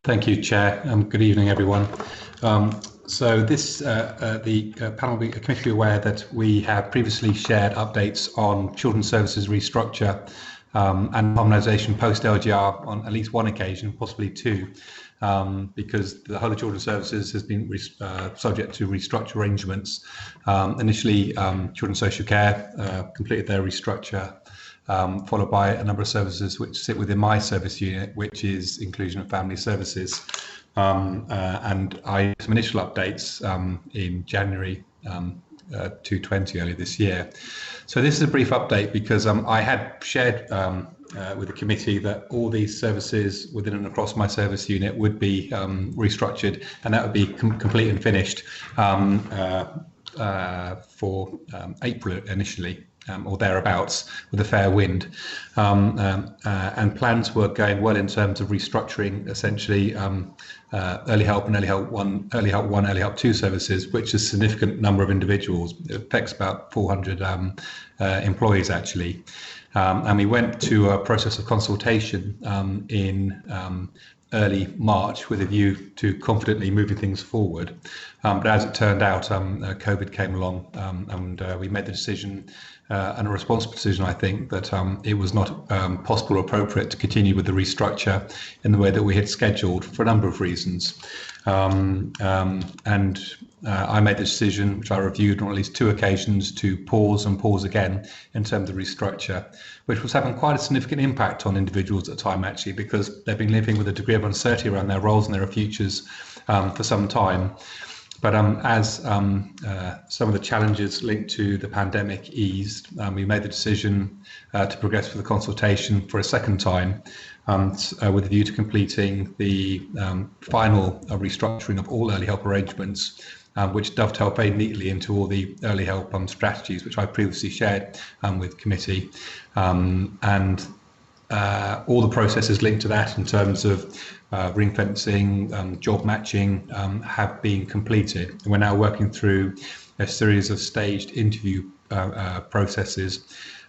Thank you, Chair. Good evening, everyone. So this, the panel will be committee aware that we have previously shared updates on children's services restructure and harmonisation post LGR on at least one occasion, possibly two, because the whole of children's services has been subject to restructure arrangements. Initially, children's social care completed their restructure, followed by a number of services which sit within my service unit, which is inclusion and family services. And I had some initial updates in January 2020, earlier this year. So this is a brief update because I had shared with the committee that all these services within and across my service unit would be restructured, and that would be complete and finished for April initially. Or thereabouts, with a fair wind, and plans were going well in terms of restructuring essentially early help and early help 1, early help 2 services, which is a significant number of individuals. It affects about 400 employees actually, and we went to a process of consultation in early March with a view to confidently moving things forward. But as it turned out, COVID came along, and we made the decision, and a responsible decision, I think, that it was not possible or appropriate to continue with the restructure in the way that we had scheduled for a number of reasons. I made the decision, which I reviewed on at least 2 occasions, to pause and pause again in terms of restructure, which was having quite a significant impact on individuals at the time, actually, because they've been living with a degree of uncertainty around their roles and their futures for some time. But as some of the challenges linked to the pandemic eased, we made the decision to progress with the consultation for a second time, with a view to completing the final restructuring of all early help arrangements, which dovetail very neatly into all the early help strategies, which I previously shared with committee, and all the processes linked to that in terms of ring fencing, job matching, have been completed. And we're now working through a series of staged interview processes,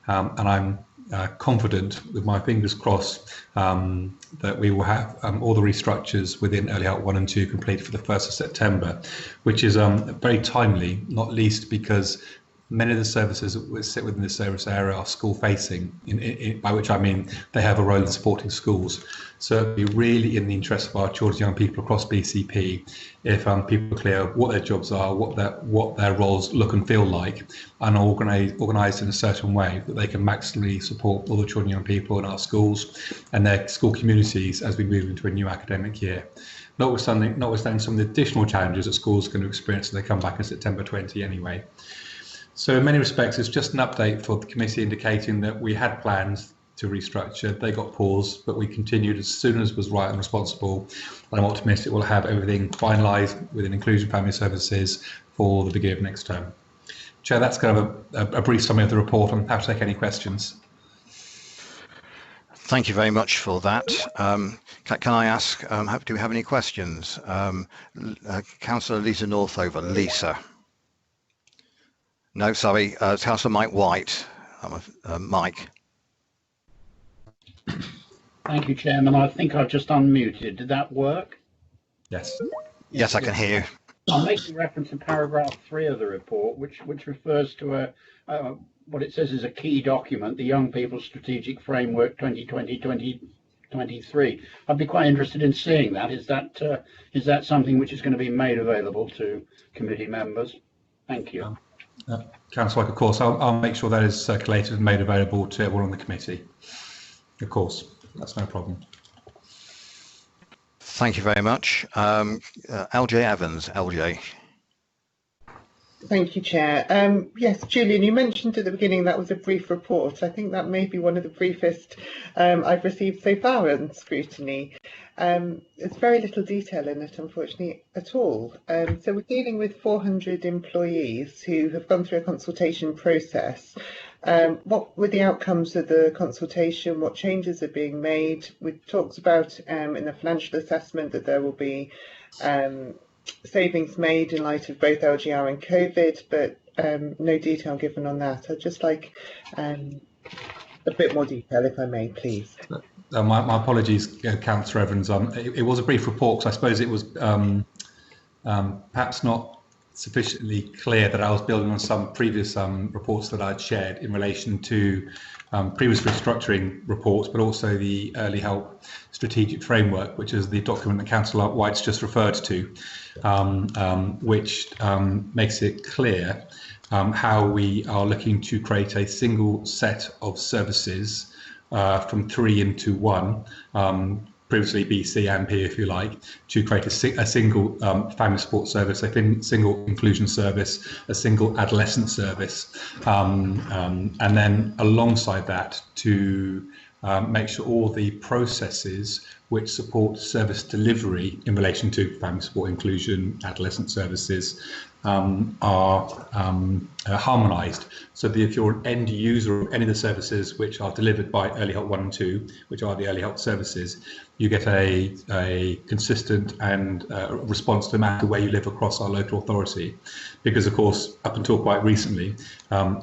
and I'm confident, with my fingers crossed, that we will have all the restructures within early help 1 and 2 completed for the 1st of September, which is very timely, not least because many of the services that sit within the service area are school facing, by which I mean they have a role in supporting schools. So it'd be really in the interest of our children and young people across BCP if people are clear what their jobs are, what their roles look and feel like, and organised in a certain way that they can maximally support all the children and young people in our schools and their school communities as we move into a new academic year. Notwithstanding some of the additional challenges that schools are going to experience as they come back in September 20 anyway. So in many respects, it's just an update for the committee indicating that we had plans to restructure. They got paused, but we continued as soon as was right and responsible. And I'm optimistic we'll have everything finalised within inclusion family services for the beginning of next term. Chair, that's kind of a brief summary of the report. I'm happy to take any questions. Thank you very much for that. Can I ask, do we have any questions? Councillor Lisa Northover. Lisa. No, sorry, Councillor Mike White. Mike. Thank you, Chairman. I think I've just unmuted. Did that work? Yes. Yes, I can hear you. I'm making reference to paragraph 3 of the report, which refers to what it says is a key document, the Young People's Strategic Framework 2020-2023. I'd be quite interested in seeing that. Is that something which is going to be made available to committee members? Thank you. Councillor, of course, I'll make sure that is circulated and made available to everyone on the committee. Of course, that's no problem. Thank you very much. LJ Evans, LJ. Thank you, Chair. Yes, Julian, you mentioned at the beginning that was a brief report. I think that may be one of the briefest I've received so far on Scrutiny. There's very little detail in it, unfortunately, at all. So we're dealing with 400 employees who have gone through a consultation process. What were the outcomes of the consultation? What changes are being made? We talked about in the financial assessment that there will be savings made in light of both LGR and COVID, but no detail given on that. I'd just like a bit more detail, if I may, please. My apologies, Councillor Evans. It was a brief report, because I suppose it was perhaps not sufficiently clear that I was building on some previous reports that I'd shared in relation to previous restructuring reports, but also the Early Help Strategic Framework, which is the document that Councillor White's just referred to, which makes it clear how we are looking to create a single set of services from 3 into 1, previously B, C and P, if you like, to create a single family support service, a single inclusion service, a single adolescent service, and then alongside that to make sure all the processes which support service delivery in relation to family support, inclusion, adolescent services are harmonised, so that if you're an end user of any of the services which are delivered by Early Help 1 and 2, which are the early help services, you get a consistent and response to no matter where you live across our local authority. Because of course, up until quite recently,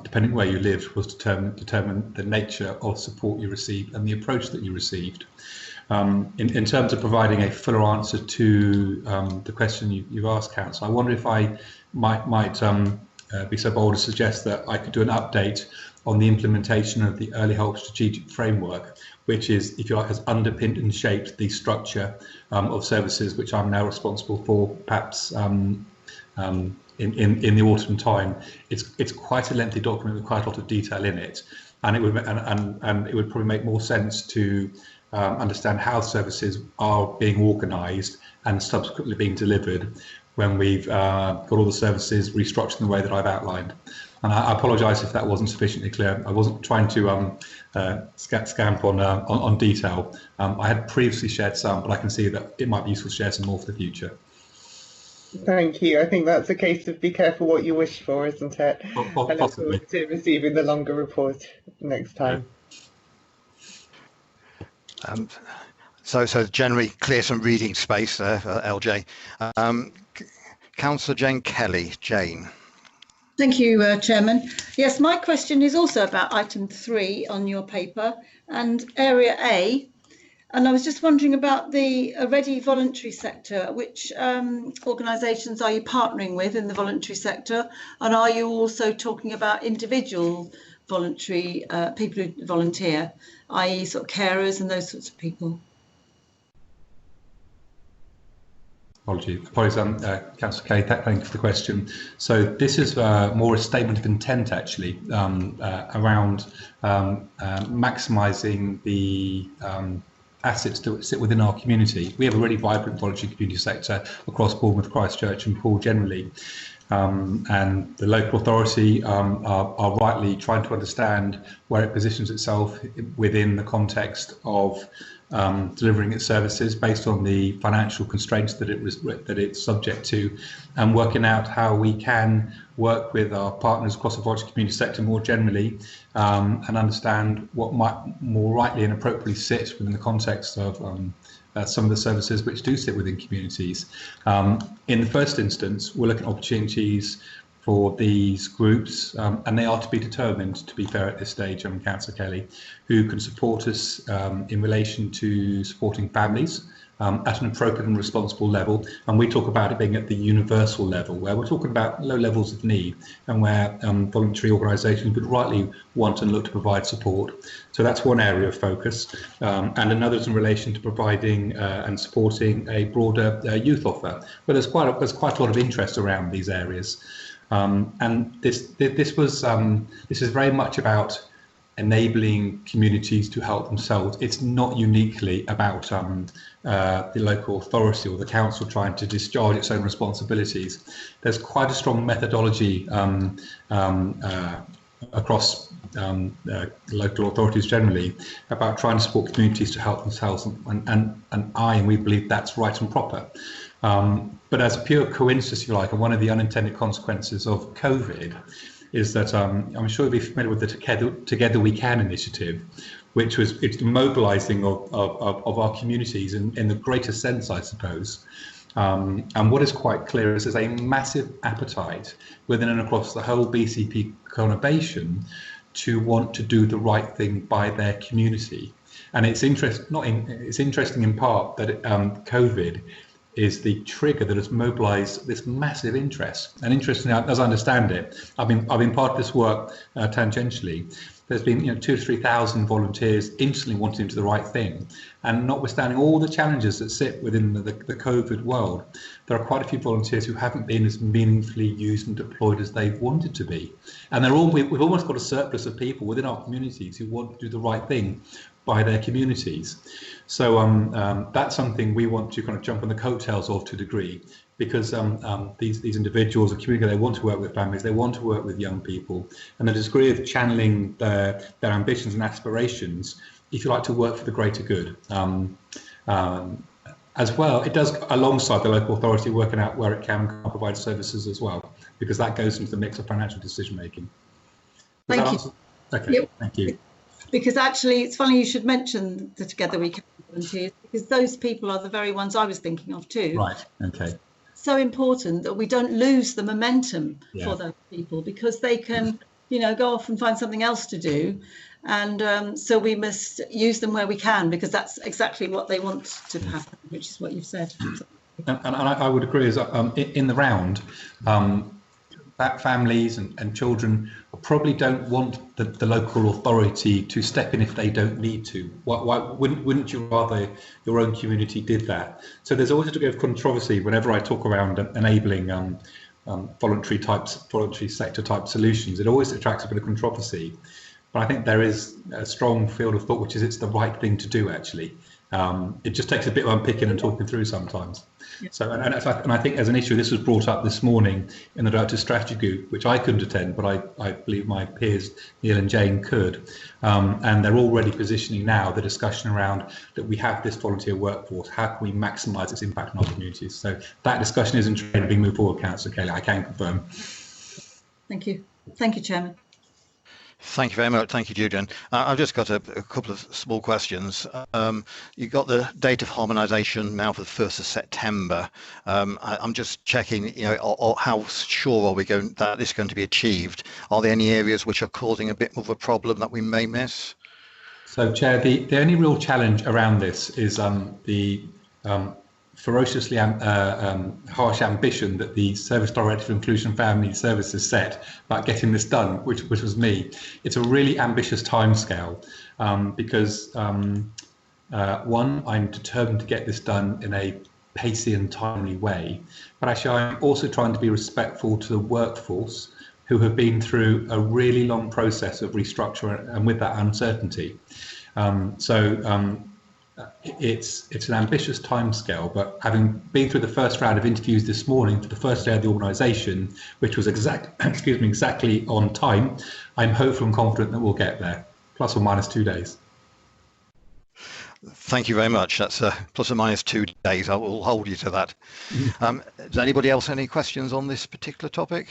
depending where you lived was determine the nature of support you received and the approach that you received. In terms of providing a fuller answer to the question you've asked, Councillor, I wonder if I might be so bold to suggest that I could do an update on the implementation of the Early Help Strategic Framework, which is, if you like, has underpinned and shaped the structure of services which I'm now responsible for, perhaps in the autumn time. It's quite a lengthy document with quite a lot of detail in it, and it would probably make more sense to understand how services are being organised and subsequently being delivered when we've got all the services restructured in the way that I've outlined. And I apologise if that wasn't sufficiently clear. I wasn't trying to scamp on detail. I had previously shared some, but I can see that it might be useful to share some more for the future. Thank you. I think that's a case of be careful what you wish for, isn't it? I look forward to receiving the longer report next time. So generally clear some reading space there for LJ. Councillor Jane Kelly. Jane. Thank you, Chairman. Yes, my question is also about item 3 on your paper and area A. And I was just wondering about the already voluntary sector. Which organisations are you partnering with in the voluntary sector? And are you also talking about individual voluntary people who volunteer, i.e. sort of carers and those sorts of people? Apologies, Councillor Kelly, thank you for the question. So this is more a statement of intent, actually, around maximising the assets that sit within our community. We have a really vibrant voluntary community sector across Bournemouth, Christchurch and Poole generally. And the local authority are rightly trying to understand where it positions itself within the context of delivering its services based on the financial constraints that it's subject to, and working out how we can work with our partners across the voluntary community sector more generally, and understand what might more rightly and appropriately sit within the context of some of the services which do sit within communities. In the first instance, we're looking at opportunities for these groups, and they are to be determined, to be fair at this stage, Councillor Kelly, who can support us in relation to supporting families at an appropriate and responsible level. And we talk about it being at the universal level, where we're talking about low levels of need and where voluntary organisations would rightly want and look to provide support. So that's one area of focus. And another is in relation to providing and supporting a broader youth offer, where there's quite a lot of interest around these areas. And this is very much about enabling communities to help themselves. It's not uniquely about the local authority or the council trying to discharge its own responsibilities. There's quite a strong methodology across local authorities generally about trying to support communities to help themselves, and we believe that's right and proper. But as a pure coincidence, if you like, and one of the unintended consequences of COVID is that I'm sure you'll be familiar with the Together We Can initiative, which was it's mobilising of our communities in the greatest sense, I suppose. And what is quite clear is there's a massive appetite within and across the whole BCP conurbation to want to do the right thing by their community. And it's interesting in part that COVID is the trigger that has mobilised this massive interest. And interestingly, as I understand it, I've been part of this work tangentially. There's been 2,000 to 3,000 volunteers instantly wanting to do the right thing, and notwithstanding all the challenges that sit within the COVID world, there are quite a few volunteers who haven't been as meaningfully used and deployed as they wanted to be. And we've almost got a surplus of people within our communities who want to do the right thing by their communities. So that's something we want to kind of jump on the coattails of to a degree, because these individuals, the community, they want to work with families, they want to work with young people, and the degree of channeling their ambitions and aspirations, if you like, to work for the greater good. As well, it does alongside the local authority working out where it can provide services as well, because that goes into the mix of financial decision making. Thank you. Okay, yep. Thank you. Because actually, it's funny you should mention the Together We Can volunteers, because those people are the very ones I was thinking of too. Right. Okay. So important that we don't lose the momentum for those people, because they can, go off and find something else to do. And so we must use them where we can, because that's exactly what they want to happen, which is what you've said. And I would agree, is in the round, that families and children probably don't want the local authority to step in if they don't need to. Why wouldn't you rather your own community did that? So there's always a degree of controversy whenever I talk around enabling voluntary sector type solutions. It always attracts a bit of controversy. But I think there is a strong field of thought, which is it's the right thing to do, actually. It just takes a bit of unpicking and talking through sometimes. Yep. So, and I think as an issue, this was brought up this morning in the Director's Strategy Group, which I couldn't attend, but I believe my peers, Neil and Jane, could. And they're already positioning now the discussion around that we have this volunteer workforce. How can we maximise its impact on our communities? So that discussion is in train being moved forward, Councillor Kelly. I can confirm. Thank you. Thank you, Chairman. Thank you very much. Thank you, Julian. I've just got a couple of small questions. You've got the date of harmonisation now for the 1st of September. I'm just checking, or how sure are we that this is going to be achieved? Are there any areas which are causing a bit more of a problem that we may miss? So, Chair, the only real challenge around this is the ferociously harsh ambition that the Service Director for Inclusion Family Services set about getting this done, which was me. It's a really ambitious timescale because one, I'm determined to get this done in a pacey and timely way, but actually I'm also trying to be respectful to the workforce who have been through a really long process of restructure and with that uncertainty. It's an ambitious timescale, but having been through the first round of interviews this morning for the first day of the organisation, which was exactly on time, I'm hopeful and confident that we'll get there, plus or minus 2 days. Thank you very much. That's plus or minus 2 days. I will hold you to that. Does anybody else have any questions on this particular topic?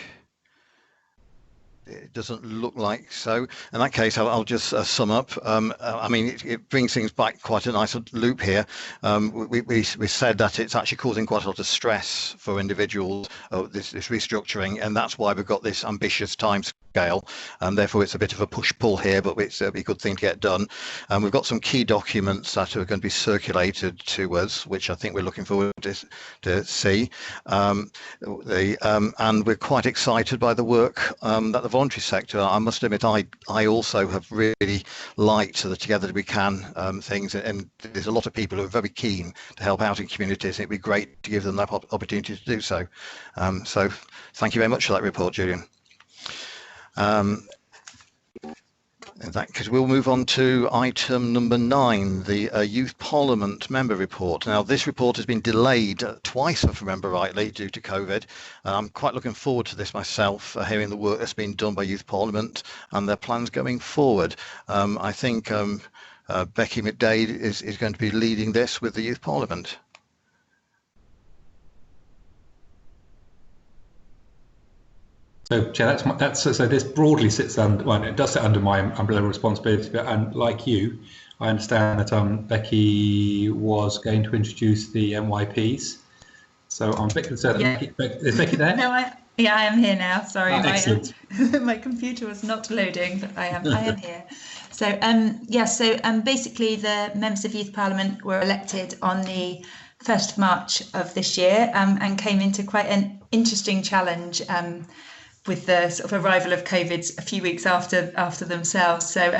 It doesn't look like so. In that case, I'll just sum up. I mean, it brings things back quite a nice loop here. We said that it's actually causing quite a lot of stress for individuals, this restructuring, and that's why we've got this ambitious timescale, and therefore it's a bit of a push-pull here, but it's a good thing to get done. And we've got some key documents that are going to be circulated to us, which I think we're looking forward to see. And we're quite excited by the work that the voluntary sector. I must admit, I also have really liked the Together We Can things, and there's a lot of people who are very keen to help out in communities. It'd be great to give them that opportunity to do so. So thank you very much for that report, Julian. In that case, we'll move on to item number 9, the Youth Parliament member report. Now, this report has been delayed twice, if I remember rightly, due to COVID. I'm quite looking forward to this myself, hearing the work that's been done by Youth Parliament and their plans going forward. I think Becky McDade is going to be leading this with the Youth Parliament. So, Chair, so this broadly sits under, well, it does sit under my umbrella responsibility, but and like you, I understand that Becky was going to introduce the MYPs. So I'm a bit concerned. Yeah. Is Becky there? No, Yeah, I am here now. Sorry, Excellent. my computer was not loading, but I am here. So basically the members of Youth Parliament were elected on the 1st of March of this year, and came into quite an interesting challenge with the sort of arrival of COVID a few weeks after themselves. So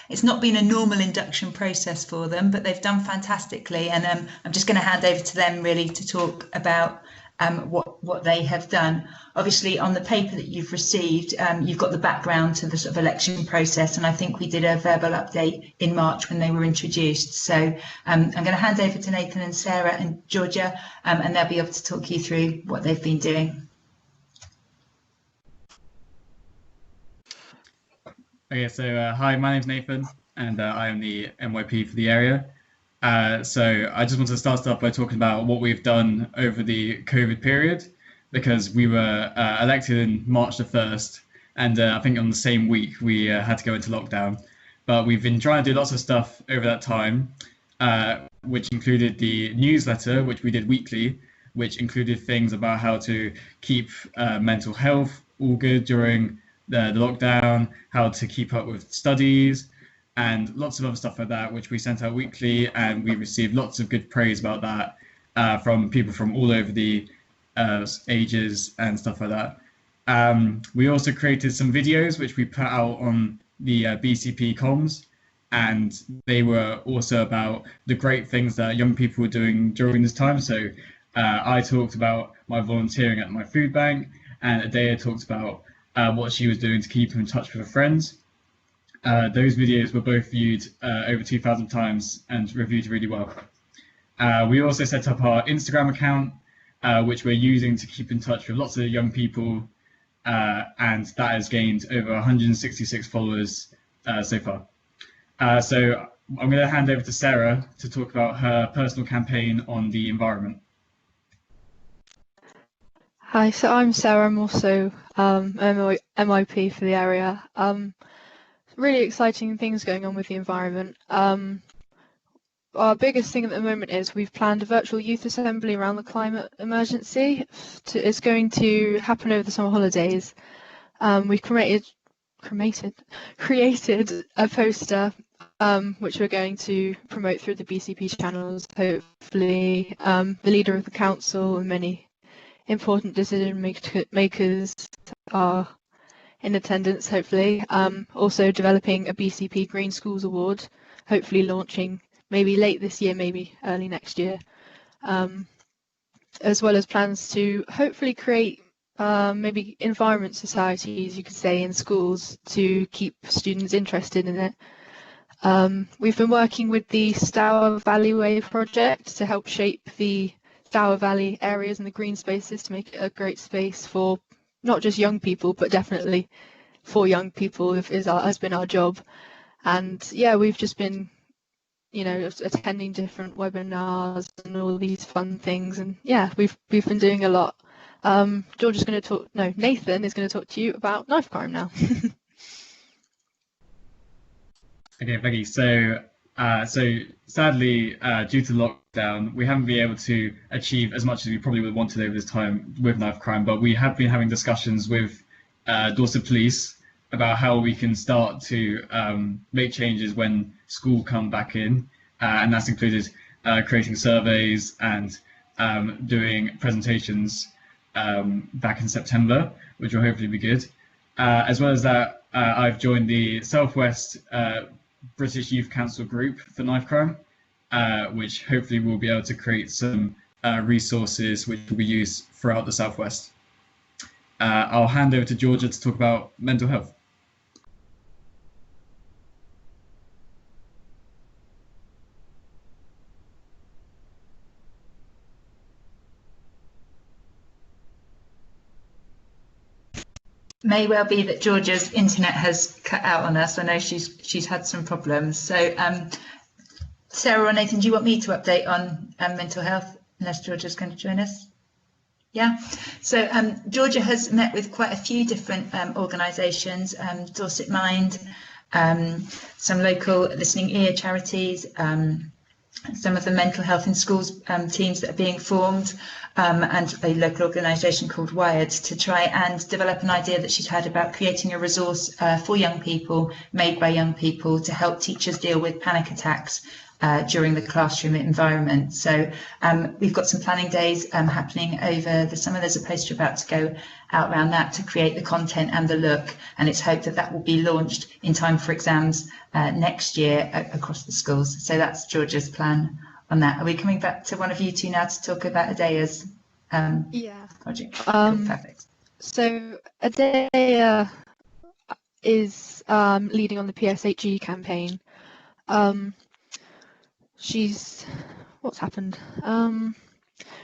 it's not been a normal induction process for them, but they've done fantastically. And I'm just going to hand over to them really to talk about what they have done. Obviously, on the paper that you've received, you've got the background to the sort of election process, and I think we did a verbal update in March when they were introduced. So I'm going to hand over to Nathan and Sarah and Georgia, and they'll be able to talk you through what they've been doing. Okay, so hi, my name's Nathan, and I am the MYP for the area. So I just want to start off by talking about what we've done over the COVID period, because we were elected in March the 1st, and I think on the same week we had to go into lockdown. But we've been trying to do lots of stuff over that time, which included the newsletter, which we did weekly, which included things about how to keep mental health all good during the lockdown, how to keep up with studies, and lots of other stuff like that, which we sent out weekly, and we received lots of good praise about that from people from all over the ages and stuff like that. We also created some videos which we put out on the BCP comms, and they were also about the great things that young people were doing during this time. So I talked about my volunteering at my food bank, and Adea talked about what she was doing to keep in touch with her friends. Those videos were both viewed over 2,000 times and reviewed really well. We also set up our Instagram account, which we're using to keep in touch with lots of young people, and that has gained over 166 followers so far. So I'm going to hand over to Sarah to talk about her personal campaign on the environment. Hi, so I'm Sarah. I'm also MIP for the area. Really exciting things going on with the environment. Our biggest thing at the moment is we've planned a virtual youth assembly around the climate emergency. It's going to happen over the summer holidays. We've created a poster which we're going to promote through the BCP channels. Hopefully, the leader of the council and many important decision makers are in attendance, hopefully. Also developing a BCP Green Schools Award, hopefully launching maybe late this year, maybe early next year, as well as plans to hopefully create maybe environment societies, you could say, in schools to keep students interested in it. We've been working with the Stour Valley Way project to help shape the Stour Valley areas and the green spaces to make it a great space for not just young people, but definitely for young people has been our job. And yeah, we've just been, attending different webinars and all these fun things. And yeah, we've been doing a lot. Nathan is going to talk to you about knife crime now. Okay, Becky. So sadly, due to lockdown, we haven't been able to achieve as much as we probably would have wanted over this time with knife crime, but we have been having discussions with Dorset Police about how we can start to make changes when school come back in, and that's included creating surveys and doing presentations back in September, which will hopefully be good. As well as that, I've joined the Southwest British Youth Council group for knife crime, which hopefully will be able to create some resources which will be used throughout the Southwest. I'll hand over to Georgia to talk about mental health. May well be that Georgia's internet has cut out on us. I know she's had some problems. So Sarah or Nathan, do you want me to update on mental health, unless Georgia's going to join us? Yeah. So Georgia has met with quite a few different organisations, Dorset Mind, some local listening ear charities, some of the mental health in schools teams that are being formed, and a local organisation called Wired, to try and develop an idea that she's had about creating a resource for young people, made by young people, to help teachers deal with panic attacks during the classroom environment. So we've got some planning days happening over the summer. There's a poster about to go out around that to create the content and the look, and it's hoped that that will be launched in time for exams next year across the schools. So that's Georgia's plan on that. Are we coming back to one of you two now to talk about Adea's project? Perfect. So Adea is leading on the PS8G campaign. What's happened?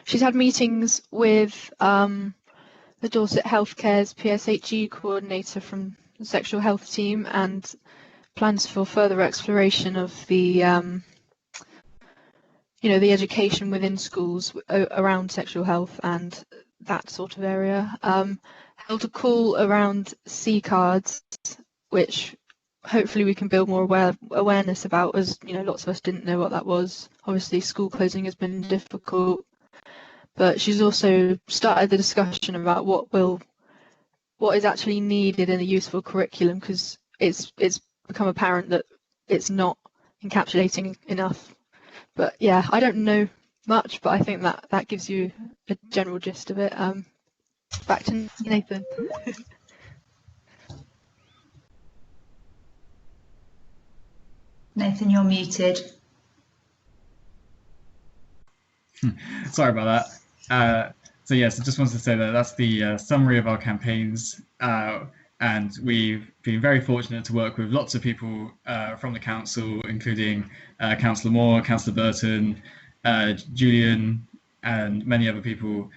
She's had meetings with the Dorset Healthcare's PS8G coordinator from the sexual health team, and plans for further exploration of the the education within schools around sexual health and that sort of area. Held a call around C cards, which hopefully we can build more awareness about, as lots of us didn't know what that was. Obviously school closing has been difficult, but she's also started the discussion about what is actually needed in a useful curriculum, because it's become apparent that it's not encapsulating enough. But yeah, I don't know much, but I think that gives you a general gist of it. Back to Nathan. Nathan, you're muted. Sorry about that. So yes, I just wanted to say that that's the summary of our campaigns, and we've been very fortunate to work with lots of people from the council, including Councillor Moore, Councillor Burton, Julian, and many other people.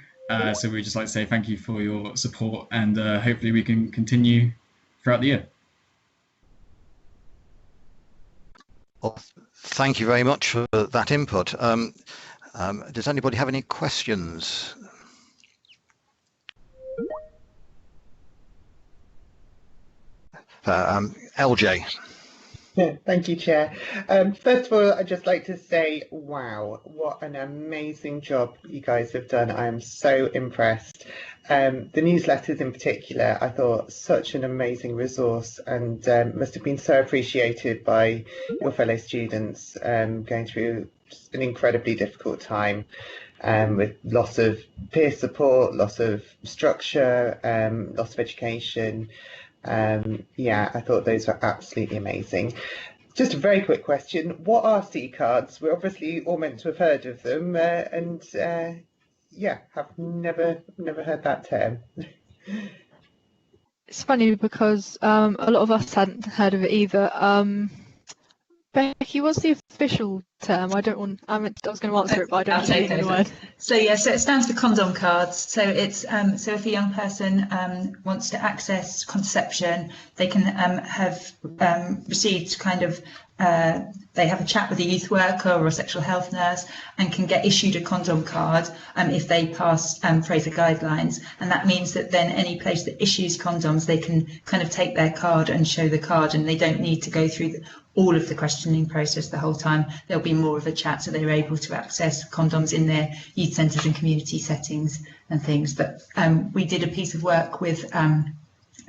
So we'd just like to say thank you for your support, and hopefully we can continue throughout the year. Well, thank you very much for that input. Does anybody have any questions? LJ. Yeah, thank you, Chair. First of all, I'd just like to say, wow, what an amazing job you guys have done. I am so impressed. The newsletters in particular, I thought such an amazing resource, and must have been so appreciated by your fellow students going through an incredibly difficult time, with loss of peer support, loss of structure, loss of education. Yeah, I thought those were absolutely amazing. Just a very quick question. What are C cards? We're obviously all meant to have heard of them, and yeah, have never heard that term. It's funny because a lot of us hadn't heard of it either. Becky, what's the official term? I was going to answer it, but I don't know the word. So yeah, so it stands for Condom Cards. So it's so if a young person wants to access contraception, they can have received kind of they have a chat with a youth worker or a sexual health nurse and can get issued a condom card if they pass Fraser guidelines. And that means that then any place that issues condoms, they can kind of take their card and show the card, and they don't need to go through all of the questioning process the whole time. There'll be more of a chat, so they're able to access condoms in their youth centres and community settings and things. But we did a piece of work with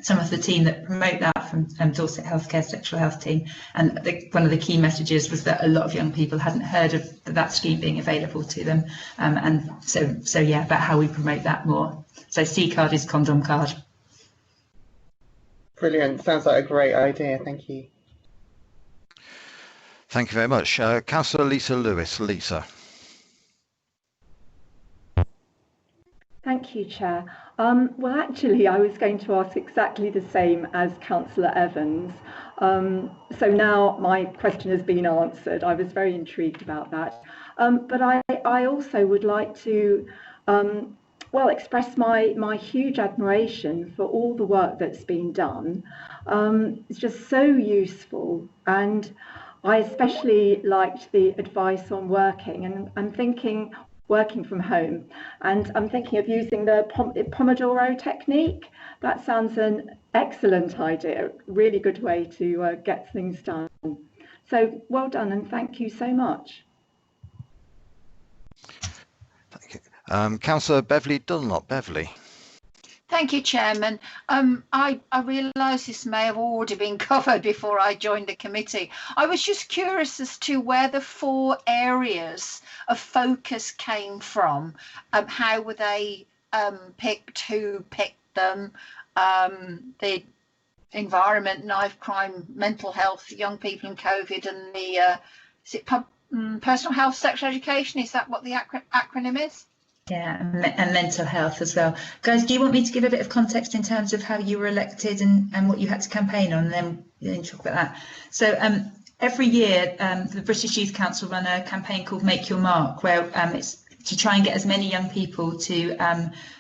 some of the team that promote that from Dorset Healthcare Sexual Health Team, and one of the key messages was that a lot of young people hadn't heard of that scheme being available to them, and so yeah, about how we promote that more. So C card is Condom Card. Brilliant, sounds like a great idea, thank you. Thank you very much. Councillor Lisa Lewis. Lisa. Thank you, Chair. Well, actually, I was going to ask exactly the same as Councillor Evans. So now my question has been answered. I was very intrigued about that. But I also would like to, well, express my huge admiration for all the work that's been done. It's just so useful. And I especially liked the advice on working, and I'm thinking working from home, and I'm thinking of using the Pomodoro technique. That sounds an excellent idea, really good way to get things done. So well done, and thank you so much. Thank you. Councillor Beverly Dunlop. Beverly. Thank you, Chairman. I realise this may have already been covered before I joined the committee. I was just curious as to where the 4 areas of focus came from. How were they picked? Who picked them? The environment, knife crime, mental health, young people and COVID, and the personal health, sexual education. Is that what the acronym is? Yeah, and mental health as well. Guys, do you want me to give a bit of context in terms of how you were elected and what you had to campaign on, and then talk about that? So every year, the British Youth Council run a campaign called Make Your Mark, where it's to try and get as many young people to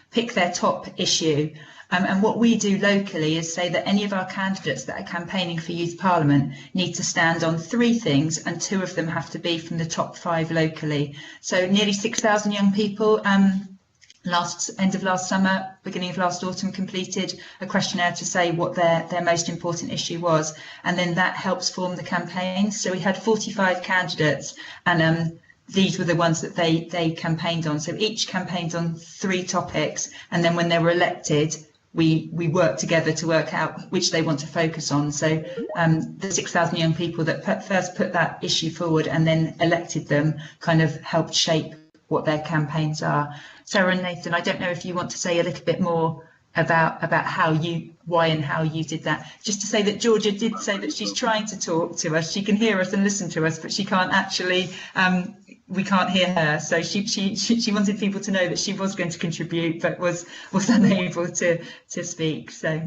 pick their top issue. And what we do locally is say that any of our candidates that are campaigning for Youth Parliament need to stand on 3 things, and 2 of them have to be from the top 5 locally. So nearly 6,000 young people end of last summer, beginning of last autumn, completed a questionnaire to say what their most important issue was, and then that helps form the campaign. So we had 45 candidates, and these were the ones that they campaigned on. So each campaigned on 3 topics, and then when they were elected, we worked together to work out which they want to focus on. So the 6,000 young people that first put that issue forward and then elected them kind of helped shape what their campaigns are. Sarah and Nathan, I don't know if you want to say a little bit more about why and how you did that. Just to say that Georgia did say that she's trying to talk to us. She can hear us and listen to us, but she can't actually, we can't hear her. So she wanted people to know that she was going to contribute, but was unable to speak. So.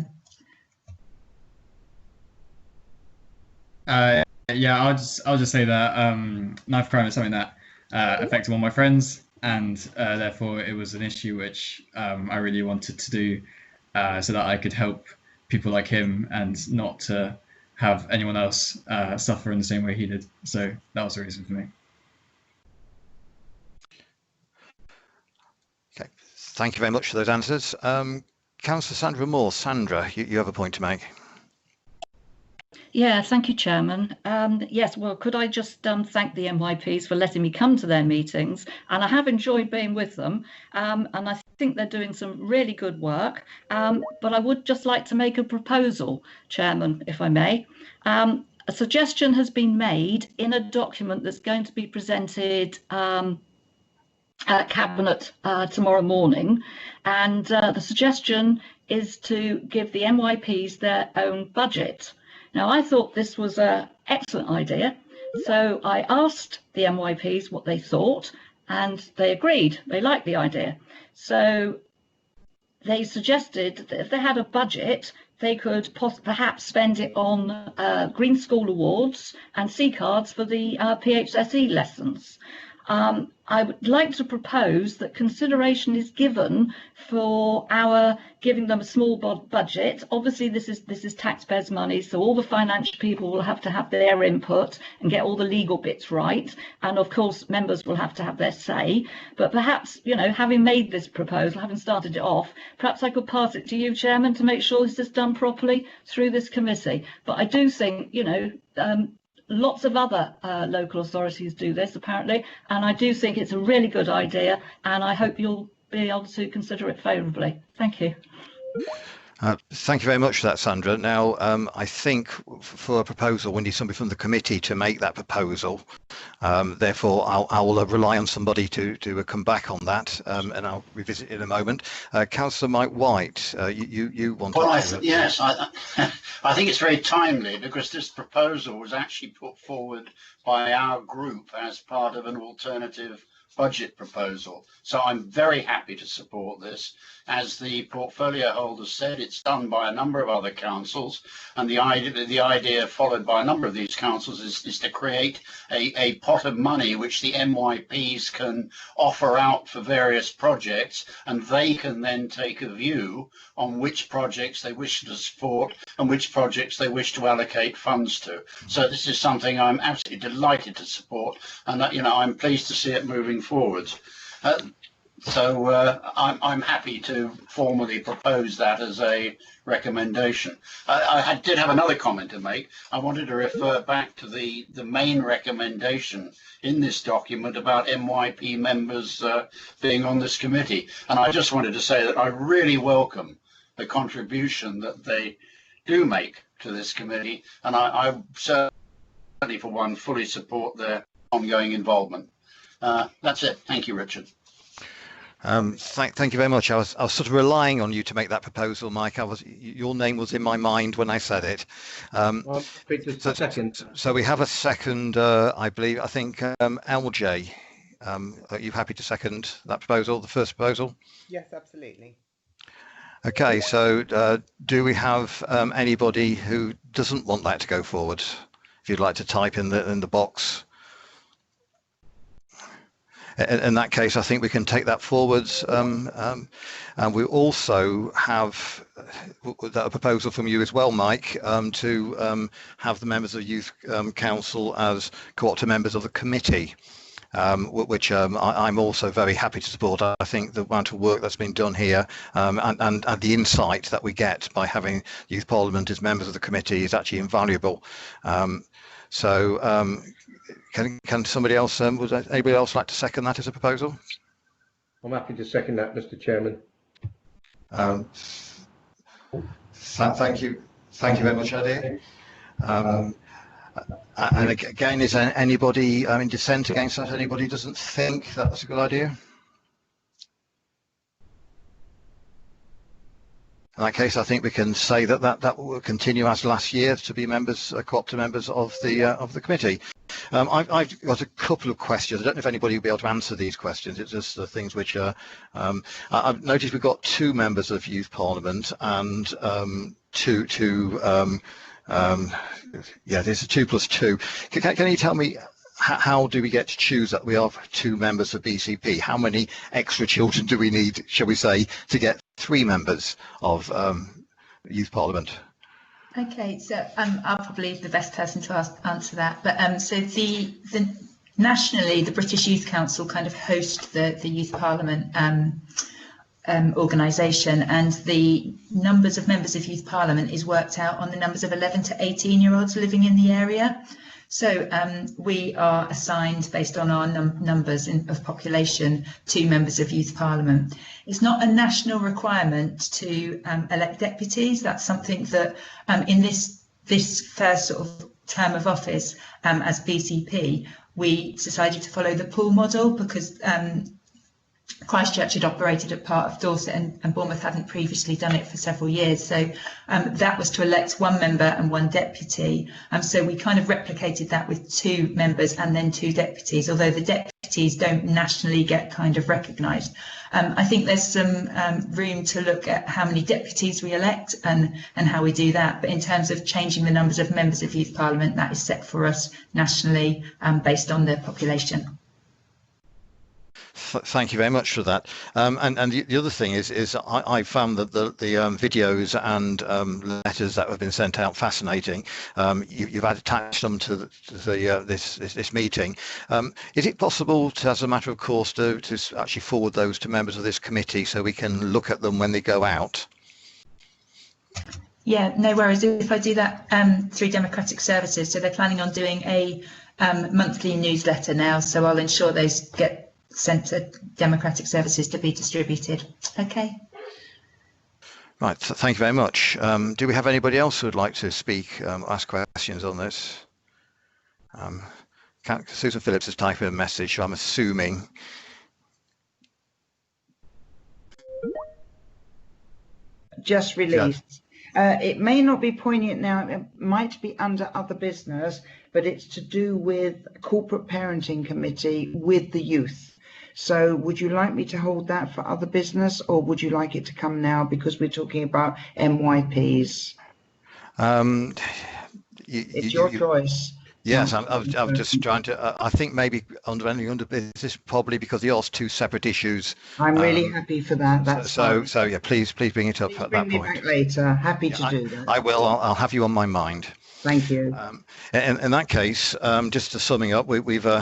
Yeah, I'll just say that knife crime is something that affected one of my friends, and therefore it was an issue which I really wanted to do so that I could help people like him and not to have anyone else suffer in the same way he did. So that was the reason for me. Okay, thank you very much for those answers. Councillor Sandra Moore. Sandra, you have a point to make. Yeah, thank you, Chairman. Yes, well, could I just thank the MYPs for letting me come to their meetings, and I have enjoyed being with them, and I think they're doing some really good work, but I would just like to make a proposal, Chairman, if I may. A suggestion has been made in a document that's going to be presented at Cabinet tomorrow morning, and the suggestion is to give the MYPs their own budget. Now, I thought this was an excellent idea, so I asked the MYPs what they thought, and they agreed. They liked the idea. So they suggested that if they had a budget, they could perhaps spend it on Green School Awards and C cards for the PHSE lessons. I would like to propose that consideration is given for our giving them a small budget. Obviously, this is taxpayers' money, so all the financial people will have to have their input and get all the legal bits right. And of course, members will have to have their say. But perhaps, you know, having made this proposal, having started it off, perhaps I could pass it to you, Chairman, to make sure this is done properly through this committee. But I do think, you know, lots of other local authorities do this, apparently, and I do think it's a really good idea, and I hope you'll be able to consider it favourably. Thank you. Thank you very much for that, Sandra. Now, I think for a proposal, we need somebody from the committee to make that proposal. Therefore, I will rely on somebody to come back on that, and I'll revisit it in a moment. Councillor Mike White, you want to... Well, yes, I think it's very timely, because this proposal was actually put forward by our group as part of an alternative budget proposal. So I'm very happy to support this. As the portfolio holder said, it's done by a number of other councils, and the idea followed by a number of these councils is to create a pot of money which the MYPs can offer out for various projects, and they can then take a view on which projects they wish to support and which projects they wish to allocate funds to. So this is something I'm absolutely delighted to support, and you know, I'm pleased to see it moving forward. So I'm happy to formally propose that as a recommendation. I did have another comment to make. I wanted to refer back to the main recommendation in this document about MYP members being on this committee. And I just wanted to say that I really welcome the contribution that they do make to this committee. And I certainly, for one, fully support their ongoing involvement. That's it. Thank you, Richard. Thank you very much. I was sort of relying on you to make that proposal, Mike. Your name was in my mind when I said it. So we have a second, I think LJ. Are you happy to second that proposal, the first proposal? Yes, absolutely. Okay, so do we have anybody who doesn't want that to go forward? If you'd like to type in the box. In that case, I think we can take that forwards. And we also have a proposal from you as well, Mike, to have the members of Youth Council as co-opted members of the committee, which I'm also very happy to support. I think the amount of work that's been done here and the insight that we get by having Youth Parliament as members of the committee is actually invaluable. Can somebody else, would anybody else like to second that as a proposal? I'm happy to second that, Mr. Chairman. Thank you very much, Eddie. And again, is there anybody in dissent against that? Anybody doesn't think that's a good idea? In that case, I think we can say that will continue as last year to be members, co-opted members of the committee. I've got a couple of questions. I don't know if anybody will be able to answer these questions. It's just the things which are. I've noticed we've got 2 members of Youth Parliament and there's a 2 plus 2. Can you tell me how do we get to choose that we are 2 members of BCP? How many extra children do we need, shall we say, to get 3 members of Youth Parliament? Okay, so I'll probably be the best person to answer that. But so the nationally, the British Youth Council kind of host the Youth Parliament organisation, and the numbers of members of Youth Parliament is worked out on the numbers of 11 to 18-year-olds living in the area. So we are assigned based on our numbers of population to members of Youth Parliament. It's not a national requirement to elect deputies. That's something that in this first sort of term of office as BCP, we decided to follow the pool model because Christchurch had operated at part of Dorset and Bournemouth hadn't previously done it for several years. So that was to elect 1 member and 1 deputy. So we kind of replicated that with 2 members and then 2 deputies, although the deputies don't nationally get kind of recognised. I think there's some room to look at how many deputies we elect and how we do that. But in terms of changing the numbers of members of Youth Parliament, that is set for us nationally based on the population. Thank you very much for that. And the other thing is I found that the videos and letters that have been sent out fascinating. You've attached them to this meeting. Is it possible, as a matter of course, to actually forward those to members of this committee so we can look at them when they go out? Yeah, no worries. If I do that through Democratic Services, so they're planning on doing a monthly newsletter now, so I'll ensure those get sent to Democratic Services to be distributed. Okay. Right, thank you very much. Do we have anybody else who would like to speak, ask questions on this? Susan Phillips is typing a message, so I'm assuming. Just released. It may not be poignant now, it might be under other business, but it's to do with a corporate parenting committee with the youth. So would you like me to hold that for other business, or would you like it to come now because we're talking about MYPs? It's your choice. Yes, I'm just trying to. I think maybe under business, probably because they are 2 separate issues. I'm really happy for that. That's so yeah. Please bring it up at that point. Bring me back later. Happy to do that. I will. I'll have you on my mind. Thank you. In that case, just to summing up, I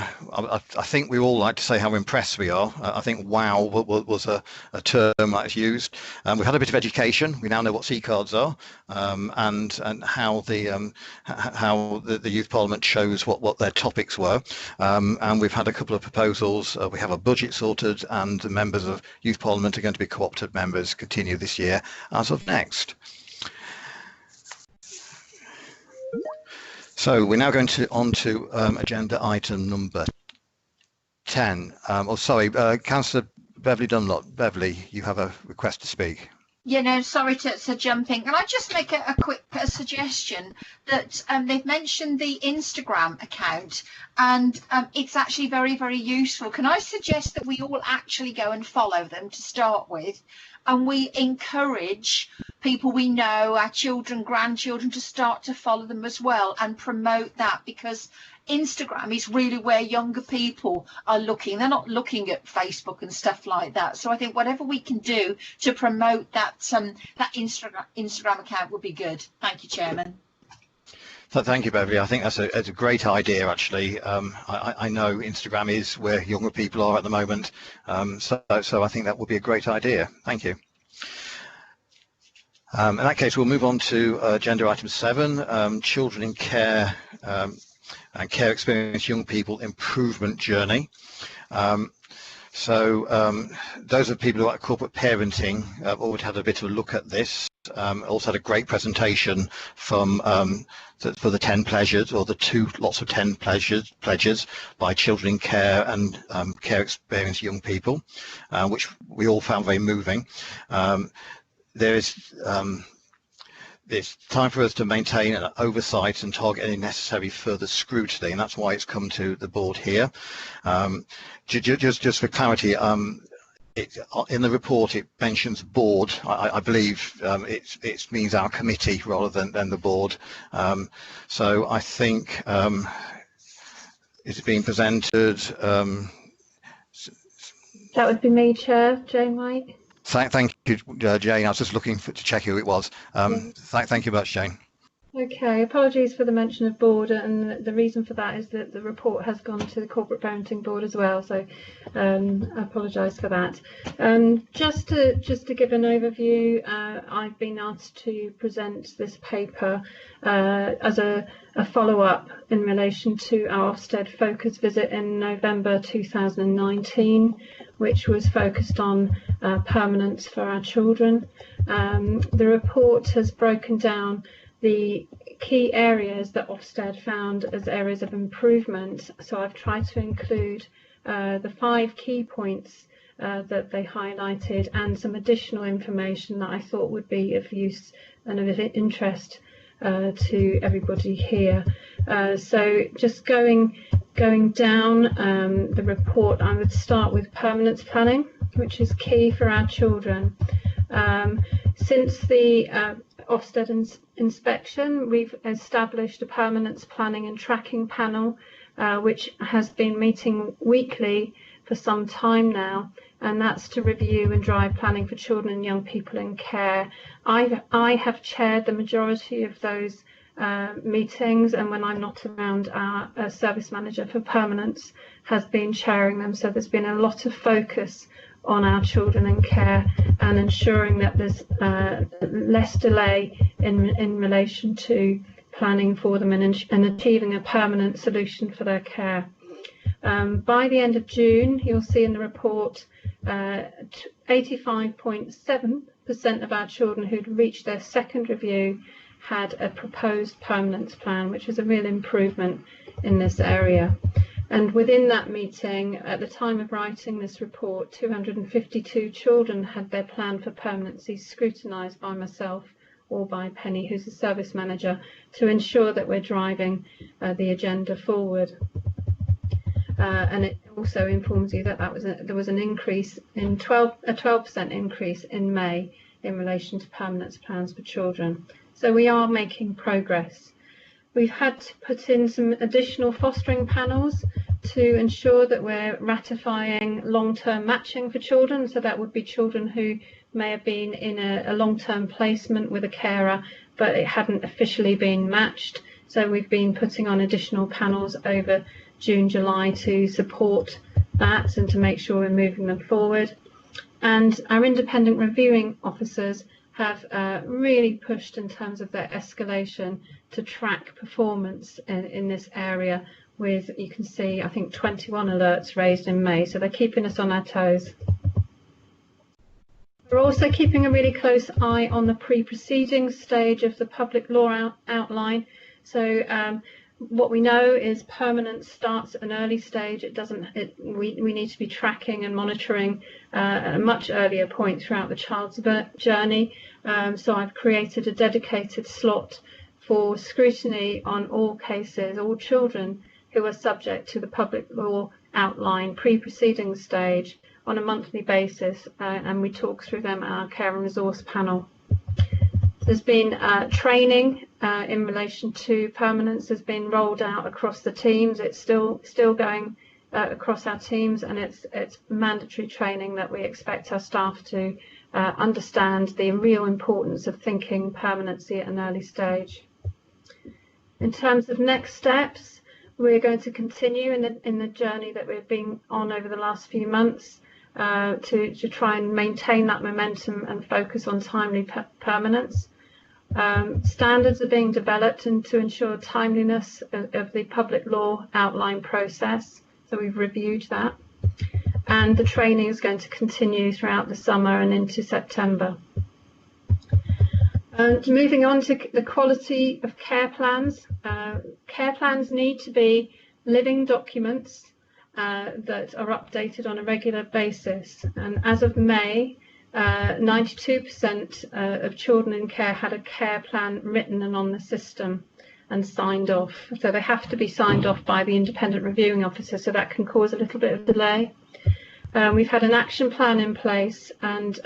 think we all like to say how impressed we are. I think wow was a term that's used. We've had a bit of education. We now know what C cards are, and how the Youth Parliament chose what their topics were. And we've had a couple of proposals. We have a budget sorted, and the members of Youth Parliament are going to be co-opted members, continue this year as of next. So we're now going on to agenda item number 10. Councillor Beverly Dunlop. Beverly, you have a request to speak. You know, sorry to jump in. Can I just make a quick suggestion that they've mentioned the Instagram account, and it's actually very, very useful. Can I suggest that we all actually go and follow them to start with, and we encourage people we know, our children, grandchildren, to start to follow them as well and promote that, because Instagram is really where younger people are looking. They're not looking at Facebook and stuff like that. So I think whatever we can do to promote that that Instagram account would be good. Thank you, Chairman. So thank you, Beverly. I think that's a great idea, actually. I know Instagram is where younger people are at the moment. So I think that would be a great idea. Thank you. In that case, we'll move on to agenda item 7, children in care and care experience young people improvement journey. Those are people who are corporate parenting have already had a bit of a look at this. Also had a great presentation from for the 10 pledges, or the 2 lots of 10 pledges by children in care and care experience young people, which we all found very moving. It's time for us to maintain an oversight and target any necessary further scrutiny, and that's why it's come to the board here. Just for clarity, in the report it mentions board. I believe it means our committee rather than the board. So I think it's being presented. That would be me, Chair, Jane White. Thank you, Jane. I was just looking to check who it was. Thank you much, Jane. Okay, apologies for the mention of board, and the reason for that is that the report has gone to the corporate parenting board as well, so I apologise for that. Just to give an overview, I've been asked to present this paper as a follow-up in relation to our Ofsted focus visit in November 2019, which was focused on permanence for our children. The report has broken down the key areas that Ofsted found as areas of improvement. So I've tried to include the 5 key points that they highlighted, and some additional information that I thought would be of use and of interest to everybody here. So just going down the report, I would start with permanence planning, which is key for our children. Since the Ofsted inspection, we've established a permanence planning and tracking panel, which has been meeting weekly for some time now, and that's to review and drive planning for children and young people in care. I have chaired the majority of those meetings, and when I'm not around, our service manager for permanence has been chairing them. So there's been a lot of focus on our children in care and ensuring that there's less delay in relation to planning for them and achieving a permanent solution for their care. By the end of June, you'll see in the report 85.7% of our children who'd reached their second review had a proposed permanence plan, which is a real improvement in this area. And within that meeting, at the time of writing this report, 252 children had their plan for permanency scrutinised by myself or by Penny, who's the service manager, to ensure that we're driving the agenda forward. And it also informs you that there was an increase in a 12% increase in May in relation to permanence plans for children. So we are making progress. We've had to put in some additional fostering panels to ensure that we're ratifying long-term matching for children. So that would be children who may have been in a long-term placement with a carer, but it hadn't officially been matched. So we've been putting on additional panels over June, July to support that and to make sure we're moving them forward. And our independent reviewing officers have really pushed in terms of their escalation to track performance in this area with, you can see, I think 21 alerts raised in May, so they're keeping us on our toes. We're also keeping a really close eye on the pre-proceedings stage of the public law outline. So what we know is permanence starts at an early stage. We need to be tracking and monitoring at a much earlier point throughout the child's journey. So I've created a dedicated slot for scrutiny on all cases, all children who are subject to the public law outline pre-proceedings stage on a monthly basis, and we talk through them at our care and resource panel. There's been training in relation to permanence has been rolled out across the teams. It's still going across our teams, and it's mandatory training that we expect our staff to understand the real importance of thinking permanency at an early stage. In terms of next steps, we're going to continue in the journey that we've been on over the last few months to try and maintain that momentum and focus on timely permanence. Standards are being developed and to ensure timeliness of the public law outline process, so we've reviewed that, and the training is going to continue throughout the summer and into September. Moving on to the quality of care plans. Care plans need to be living documents that are updated on a regular basis, and as of May, 92% of children in care had a care plan written and on the system and signed off. So they have to be signed off by the independent reviewing officer, so that can cause a little bit of delay. We've had an action plan in place, and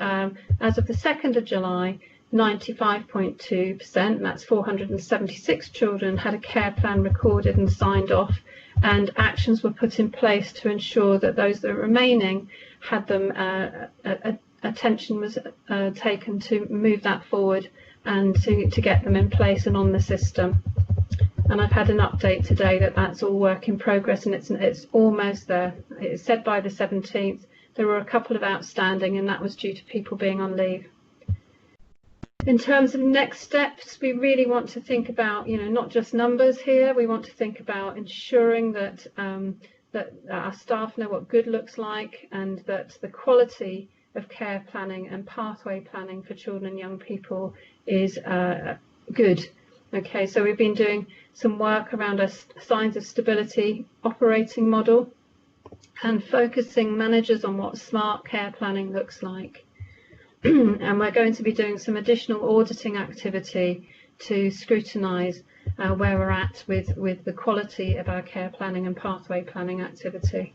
as of the 2nd of July, 95.2%, that's 476 children, had a care plan recorded and signed off, and actions were put in place to ensure that those that are remaining had them attention was taken to move that forward and to get them in place and on the system. And I've had an update today that that's all work in progress, and it's almost there. It's said by the 17th. There were a couple of outstanding, and that was due to people being on leave. In terms of next steps, we really want to think about, not just numbers here. We want to think about ensuring that that our staff know what good looks like, and that the quality of care planning and pathway planning for children and young people is good. Okay, so we've been doing some work around a signs of stability operating model and focusing managers on what smart care planning looks like. And we're going to be doing some additional auditing activity to scrutinise where we're at with the quality of our care planning and pathway planning activity.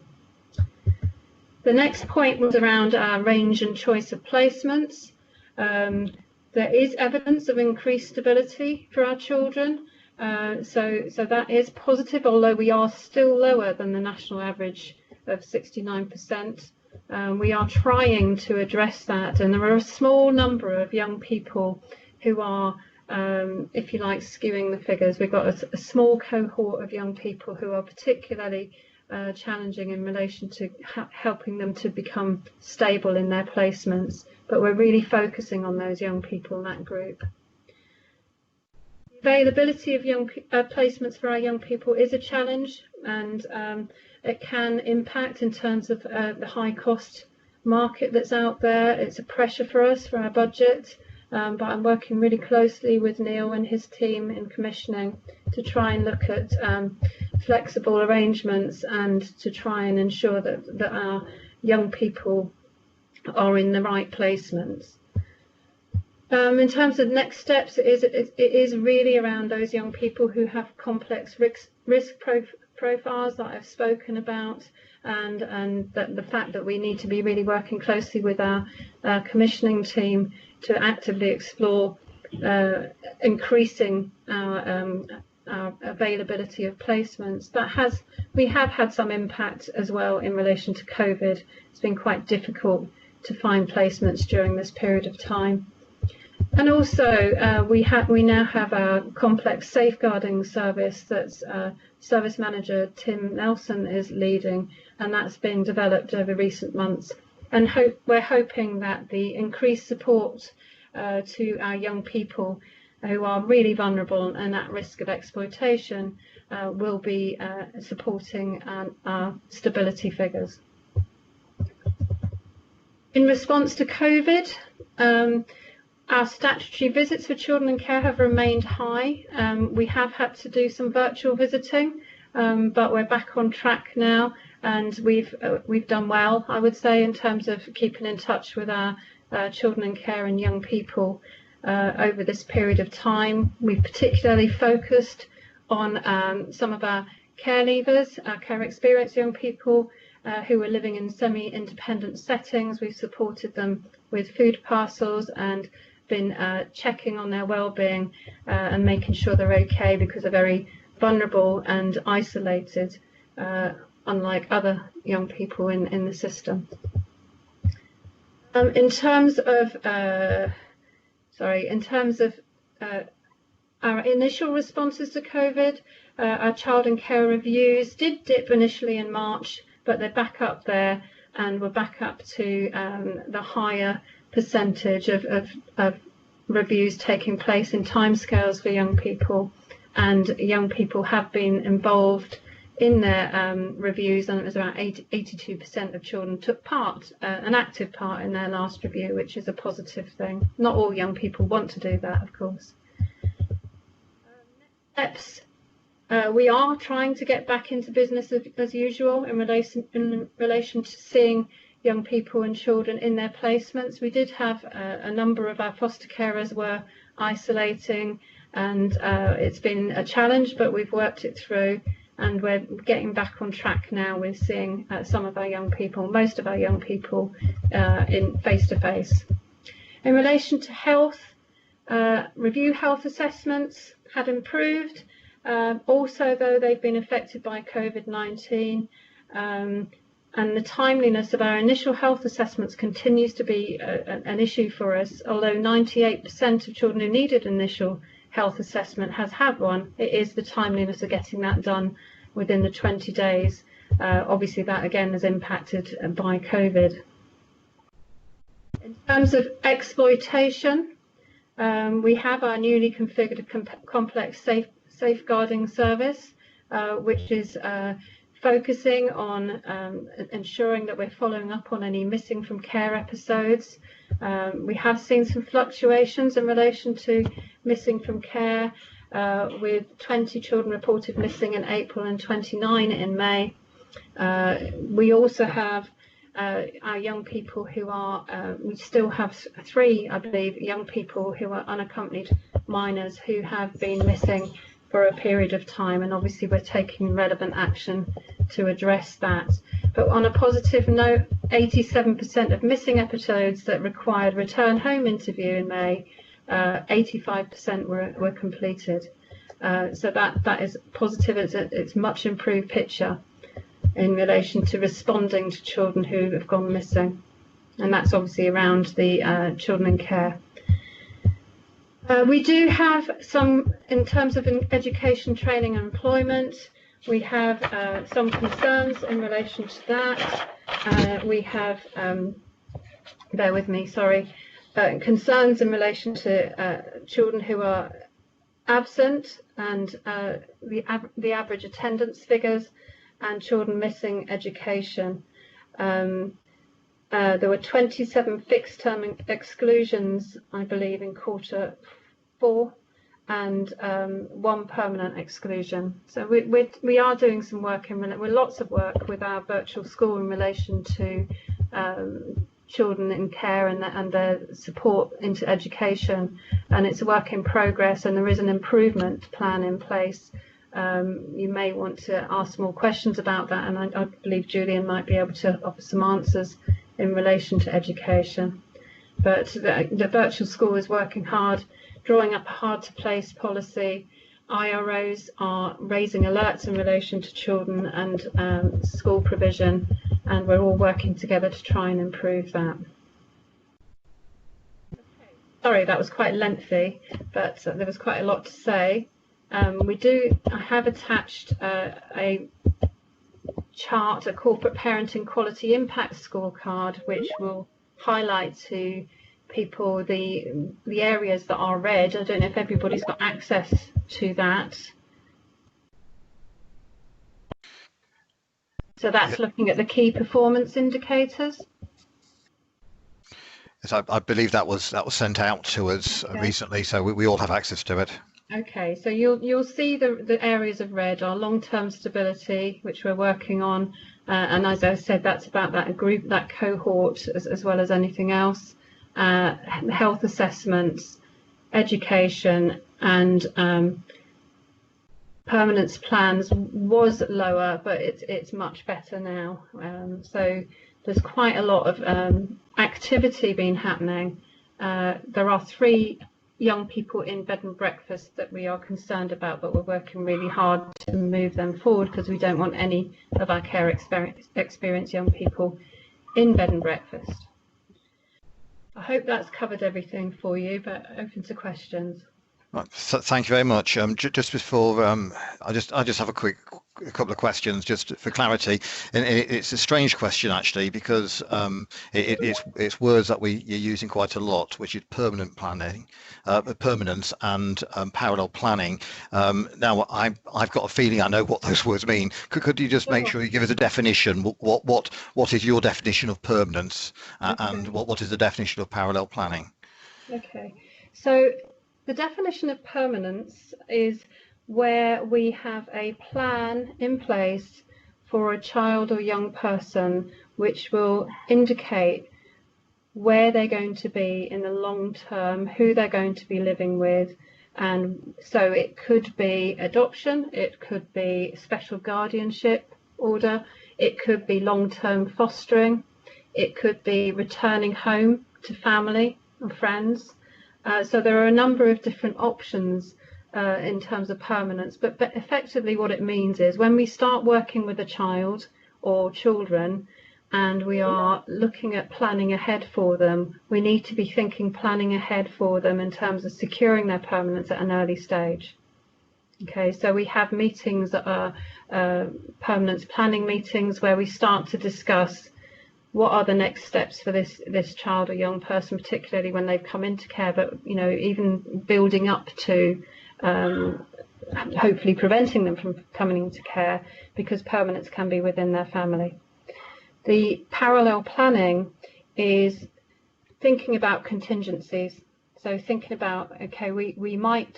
The next point was around our range and choice of placements. There is evidence of increased stability for our children, so that is positive, although we are still lower than the national average of 69%. We are trying to address that, and there are a small number of young people who are, if you like, skewing the figures. We've got a small cohort of young people who are particularly challenging in relation to helping them to become stable in their placements, but we're really focusing on those young people in that group. The availability of young placements for our young people is a challenge, and it can impact in terms of the high cost market that's out there. It's a pressure for us for our budget, but I'm working really closely with Neil and his team in commissioning to try and look at flexible arrangements and to try and ensure that our young people are in the right placements. In terms of next steps, it is really around those young people who have complex risk profiles that I've spoken about, and the fact that we need to be really working closely with our commissioning team to actively explore increasing our availability of placements. We have had some impact as well in relation to COVID. It's been quite difficult to find placements during this period of time. And also, we now have our complex safeguarding service that's Service Manager Tim Nelson is leading, and that's been developed over recent months. And we're hoping that the increased support to our young people who are really vulnerable and at risk of exploitation will be supporting our stability figures. In response to COVID, our statutory visits for children in care have remained high. We have had to do some virtual visiting, but we're back on track now, and we've done well, I would say, in terms of keeping in touch with our children in care and young people over this period of time. We've particularly focused on some of our care leavers, our care experienced young people who are living in semi-independent settings. We've supported them with food parcels and been checking on their well-being and making sure they're okay, because they're very vulnerable and isolated, unlike other young people in the system. In terms of our initial responses to COVID, our child and care reviews did dip initially in March, but they're back up there, and we're back up to the higher percentage of reviews taking place in timescales for young people, and young people have been involved in their reviews, and it was about 82% of children took part, an active part in their last review, which is a positive thing. Not all young people want to do that, of course. Next steps. We are trying to get back into business as usual in relation to seeing young people and children in their placements. We did have a number of our foster carers were isolating, and it's been a challenge, but we've worked it through, and we're getting back on track now with seeing some of our young people, most of our young people, in face-to-face. In relation to health, review health assessments had improved. Also, though, they've been affected by COVID-19, and the timeliness of our initial health assessments continues to be an issue for us. Although 98% of children who needed initial health assessment has had one, it is the timeliness of getting that done within the 20 days. Obviously, that again is impacted by COVID. In terms of exploitation, we have our newly configured complex safeguarding service, which is focusing on ensuring that we're following up on any missing from care episodes. We have seen some fluctuations in relation to missing from care, with 20 children reported missing in April and 29 in May. We also have our young people who are, we still have 3, I believe, young people who are unaccompanied minors who have been missing for a period of time, and obviously we're taking relevant action to address that. But on a positive note, 87% of missing episodes that required return home interview in May, 85% were completed. So that is positive. It's much improved picture in relation to responding to children who have gone missing, and that's obviously around the children in care. We do have some, in terms of education, training and employment, we have some concerns in relation to that. We have, bear with me, sorry, concerns in relation to children who are absent, and the average attendance figures, and children missing education. There were 27 fixed term exclusions, I believe, in Q4, and 1 permanent exclusion. So we are doing some work lots of work with our virtual school in relation to children in care and their support into education, and it's a work in progress, and there is an improvement plan in place. You may want to ask more questions about that, and I believe Julian might be able to offer some answers in relation to education. But the virtual school is working hard, drawing up a hard to place policy. IROs are raising alerts in relation to children and school provision, and we're all working together to try and improve that. sorry, that was quite lengthy, but there was quite a lot to say. I have attached a chart, a corporate parenting quality impact scorecard, which will highlight to people the areas that are red. I don't know if everybody's got access to that. So that's looking at the key performance indicators. Yes, I believe that was sent out to us recently, so we all have access to it. Okay, so you'll see the areas of red are long-term stability, which we're working on, and as I said, that's about that group, that cohort, as well as anything else. Health assessments, education, and permanence plans was lower, but it's much better now. So there's quite a lot of activity been happening. There are 3 young people in bed and breakfast that we are concerned about, but we're working really hard to move them forward because we don't want any of our care experienced young people in bed and breakfast. I hope that's covered everything for you, but open to questions. Right, thank you very much. Just before, I just have a couple of questions just for clarity, and it's a strange question actually, because it's words that you're using quite a lot, which is permanent planning, permanence, and parallel planning. Now I've got a feeling I know what those words mean. Could you just make sure you give us a definition? What is your definition of permanence, and what is the definition of parallel planning? Okay, so the definition of permanence is where we have a plan in place for a child or young person which will indicate where they're going to be in the long term, who they're going to be living with. And so it could be adoption, it could be special guardianship order, it could be long-term fostering, it could be returning home to family and friends. So there are a number of different options in terms of permanence, but effectively what it means is when we start working with a child or children and we are looking at planning ahead for them, we need to be thinking planning ahead for them in terms of securing their permanence at an early stage. Okay, so we have meetings that are permanence planning meetings where we start to discuss what are the next steps for this child or young person, particularly when they've come into care, but even building up to hopefully preventing them from coming into care, because permanence can be within their family. The parallel planning is thinking about contingencies. So thinking about, okay, we might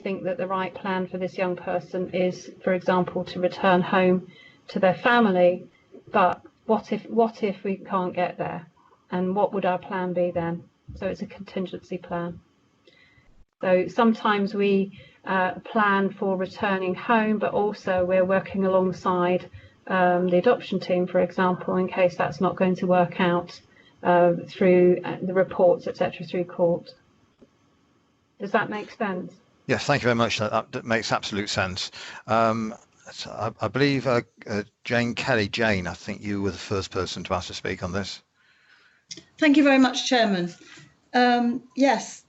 think that the right plan for this young person is, for example, to return home to their family, but what if we can't get there, and what would our plan be then? So it's a contingency plan. So sometimes we plan for returning home, but also we're working alongside the adoption team, for example, in case that's not going to work out through the reports, etc., through court. Does that make sense? Yes, thank you very much. That makes absolute sense. So I believe Jane Kelly. Jane, I think you were the first person to ask to speak on this. Thank you very much, Chairman. Yes,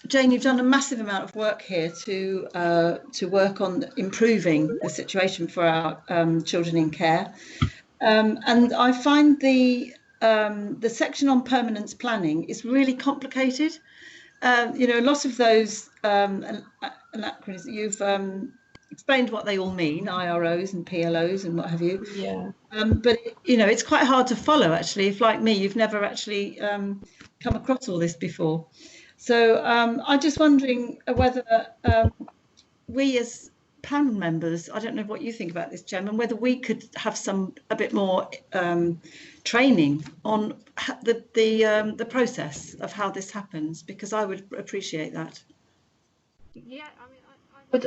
Jane, you've done a massive amount of work here to work on improving the situation for our children in care, and I find the section on permanence planning is really complicated. A lot of those anachronisms you've explained what they all mean, IROs and PLOs and what have you. Yeah. But it's quite hard to follow actually. If like me, you've never actually come across all this before. So I'm just wondering whether we as panel members, I don't know what you think about this, Chairman, whether we could have a bit more training on the process of how this happens, because I would appreciate that. Yeah, I mean,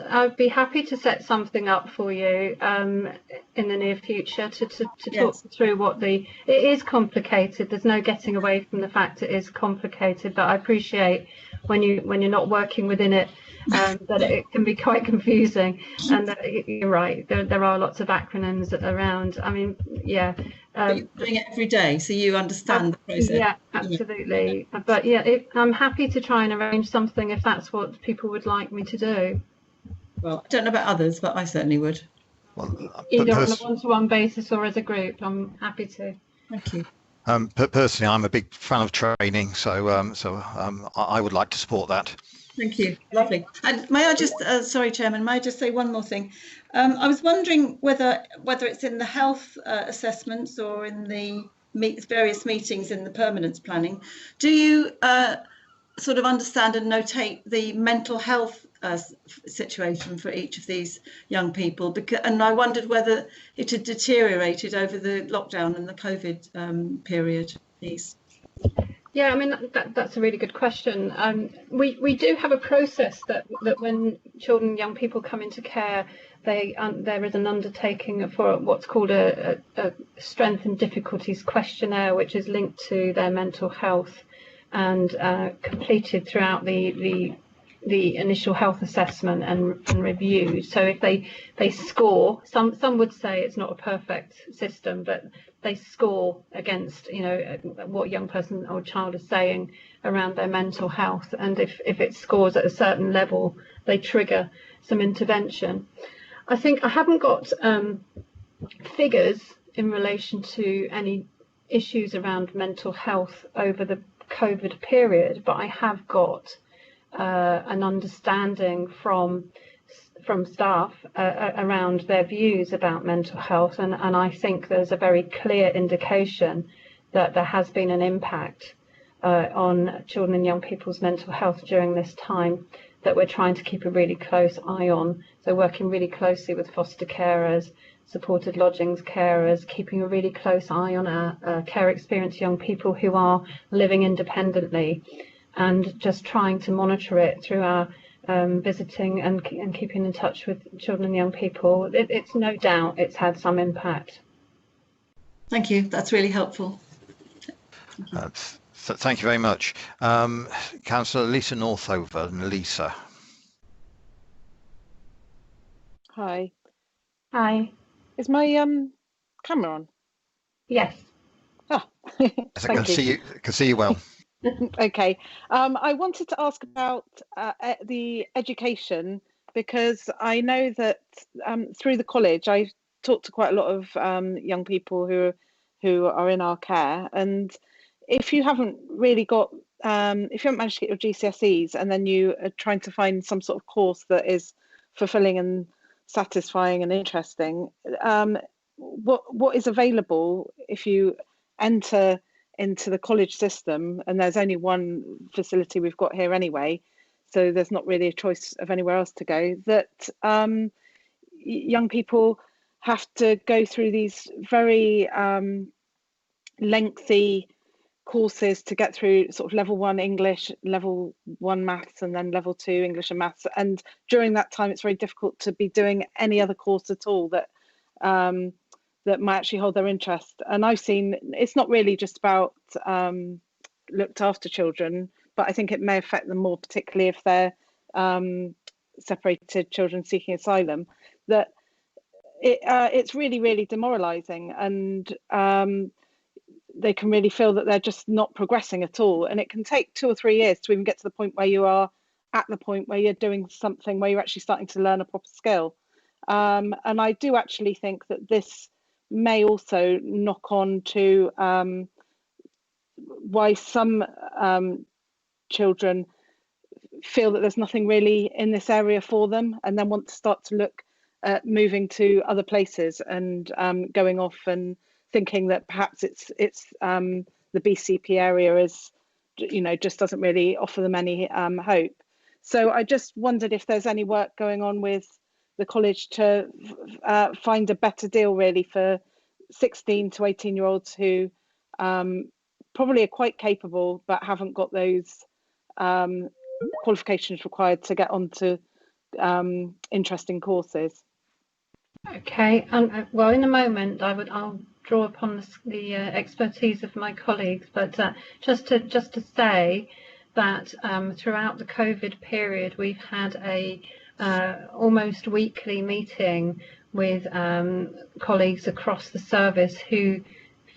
I'd be happy to set something up for you in the near future to talk through what it is complicated. There's no getting away from the fact it is complicated, but I appreciate when you're not working within it, that it can be quite confusing. And you're right, there are lots of acronyms around. I mean, yeah. But you're doing it every day, so you understand the process. Yeah, absolutely. But yeah, I'm happy to try and arrange something if that's what people would like me to do. Well, I don't know about others, but I certainly would. Well, either on a one-to-one basis or as a group. I'm happy to. Thank you. Personally, I'm a big fan of training, so I would like to support that. Thank you. Lovely. And may I just, sorry, Chairman, may I just say one more thing? I was wondering whether it's in the health assessments or in the various meetings in the permanence planning, do you sort of understand and notate the mental health situation for each of these young people? And I wondered whether it had deteriorated over the lockdown and the COVID period, please. Yeah, I mean, that's a really good question. We do have a process that when children and young people come into care, there is an undertaking for what's called a strength and difficulties questionnaire, which is linked to their mental health and completed throughout the initial health assessment and review. So if they score, some would say it's not a perfect system, but they score against what a young person or child is saying around their mental health, and if it scores at a certain level, they trigger some intervention. I think I haven't got figures in relation to any issues around mental health over the COVID period, but I have got an understanding from staff around their views about mental health, and I think there's a very clear indication that there has been an impact on children and young people's mental health during this time that we're trying to keep a really close eye on. So working really closely with foster carers, supported lodgings carers, keeping a really close eye on our care experience young people who are living independently, and just trying to monitor it through our visiting and keeping in touch with children and young people. It's no doubt it's had some impact. Thank you. That's really helpful. Thank you very much. Councillor Lisa Northover and Lisa. Hi. Hi. Is my camera on? Yes. Ah, Yes, I can see you well. Okay. I wanted to ask about the education, because I know that through the college I talked to quite a lot of young people who are in our care, and if you haven't really got if you haven't managed to get your GCSEs and then you are trying to find some sort of course that is fulfilling and satisfying and interesting, what is available if you enter into the college system? And there's only one facility we've got here anyway, so there's not really a choice of anywhere else to go, that young people have to go through these very lengthy courses to get through sort of level 1 English, level 1 maths, and then level 2 English and maths, and during that time it's very difficult to be doing any other course at all that that might actually hold their interest. And I've seen it's not really just about looked after children, but I think it may affect them more, particularly if they're separated children seeking asylum, that it's really, really demoralizing, and they can really feel that they're just not progressing at all. And it can take 2 or 3 years to even get to the point where you are at the point where you're doing something where you're actually starting to learn a proper skill. And I do actually think that this may also knock on to why some children feel that there's nothing really in this area for them, and then want to start to look at moving to other places and going off and thinking that perhaps it's the BCP area is, just doesn't really offer them any hope. So I just wondered if there's any work going on with the college to find a better deal really for 16 to 18-year-olds who probably are quite capable but haven't got those qualifications required to get onto interesting courses. Okay. Well, in a moment, I'll draw upon the expertise of my colleagues, but just to say that throughout the COVID period, we've had a almost weekly meeting with colleagues across the service who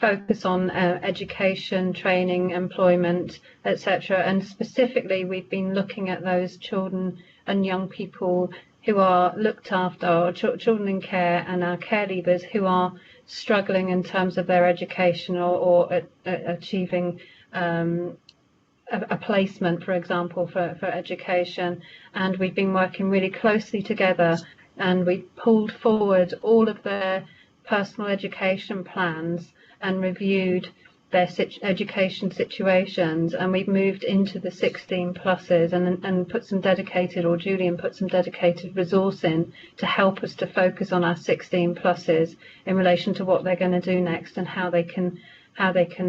focus on education, training, employment, etc. And specifically, we've been looking at those children and young people who are looked after, or children in care, and our care leavers who are struggling in terms of their education or achieving a placement, for example, for education. And we've been working really closely together, and we pulled forward all of their personal education plans and reviewed their education situations, and we've moved into the 16 pluses and put some dedicated, or Julian put some dedicated resource in to help us to focus on our 16 pluses in relation to what they're going to do next and how they can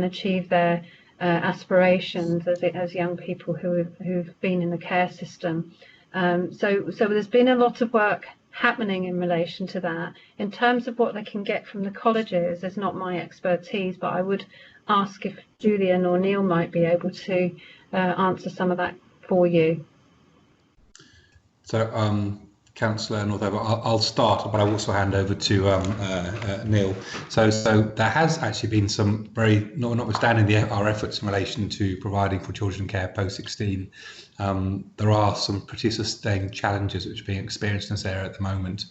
achieve their aspirations as young people who've been in the care system. So there's been a lot of work happening in relation to that. In terms of what they can get from the colleges, is not my expertise, but I would ask if Julian or Neil might be able to answer some of that for you. So, Councillor Northover, I'll start, but I'll also hand over to Neil. So there has actually been some very, notwithstanding our efforts in relation to providing for children in care post-16, there are some pretty sustained challenges which are being experienced in this area at the moment.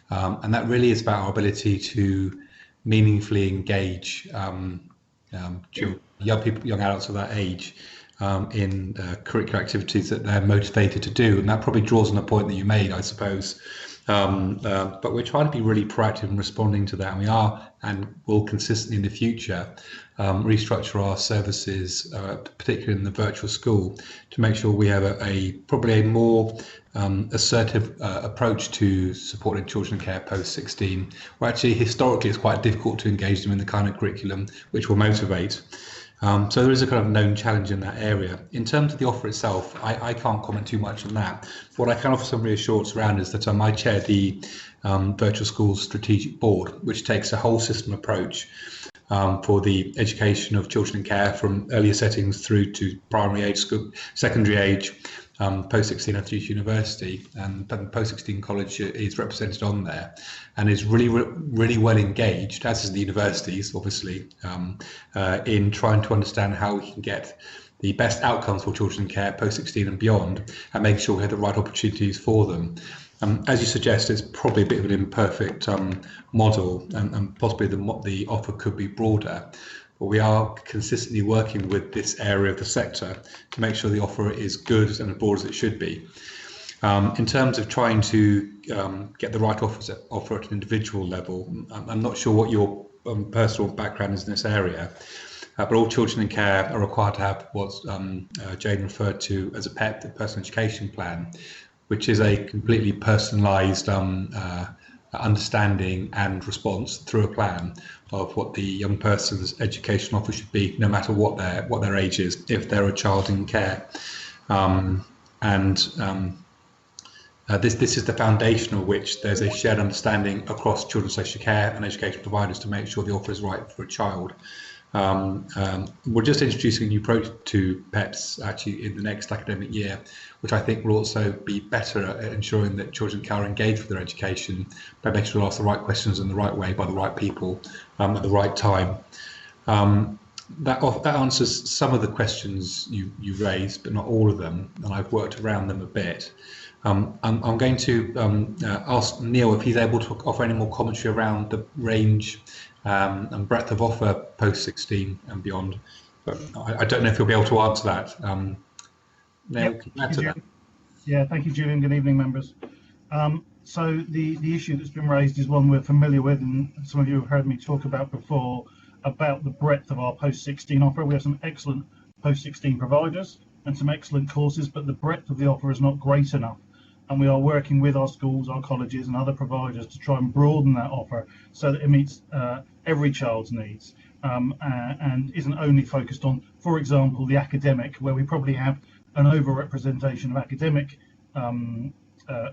And that really is about our ability to meaningfully engage young people, young adults of that age, in curricular activities that they're motivated to do. And that probably draws on the point that you made, I suppose. But we're trying to be really proactive in responding to that. And we are, and will consistently in the future, restructure our services, particularly in the virtual school, to make sure we have probably a more assertive approach to supporting children in care post-16, where actually historically it's quite difficult to engage them in the kind of curriculum which will motivate. So there is a kind of known challenge in that area. In terms of the offer itself, I can't comment too much on that. What I can offer some reassurance around is that I chair the Virtual Schools Strategic Board, which takes a whole system approach for the education of children in care from earlier settings through to primary age, school, secondary age, post-16 and through to university. And post-16 college is represented on there and is really well engaged, as is the universities, obviously, in trying to understand how we can get the best outcomes for children in care post-16 and beyond, and make sure we have the right opportunities for them. As you suggest, it's probably a bit of an imperfect model, and possibly the offer could be broader. But we are consistently working with this area of the sector to make sure the offer is good and as broad as it should be. In terms of trying to get the right offer at an individual level, I'm not sure what your personal background is in this area, but all children in care are required to have what Jane referred to as a PEP, the Personal Education Plan, which is a completely personalised understanding and response through a plan of what the young person's education offer should be, no matter what their age is, if they're a child in care. This is the foundation of which there's a shared understanding across children's social care and education providers to make sure the offer is right for a child. We're just introducing a new approach to PEPs actually in the next academic year, which I think will also be better at ensuring that children are engaged with their education by making sure they ask the right questions in the right way by the right people at the right time. That answers some of the questions you raised, but not all of them, and I've worked around them a bit. I'm going to ask Neil if he's able to offer any more commentary around the range and breadth of offer post-16 and beyond. But I don't know if he'll be able to answer that. Neil, can you add to that? Yeah, thank you, Julian. Good evening, members. So the issue that's been raised is one we're familiar with, and some of you have heard me talk about before, about the breadth of our post-16 offer. We have some excellent post-16 providers and some excellent courses, but the breadth of the offer is not great enough. And we are working with our schools, our colleges and other providers to try and broaden that offer so that it meets every child's needs and isn't only focused on, for example, the academic, where we probably have an overrepresentation of academic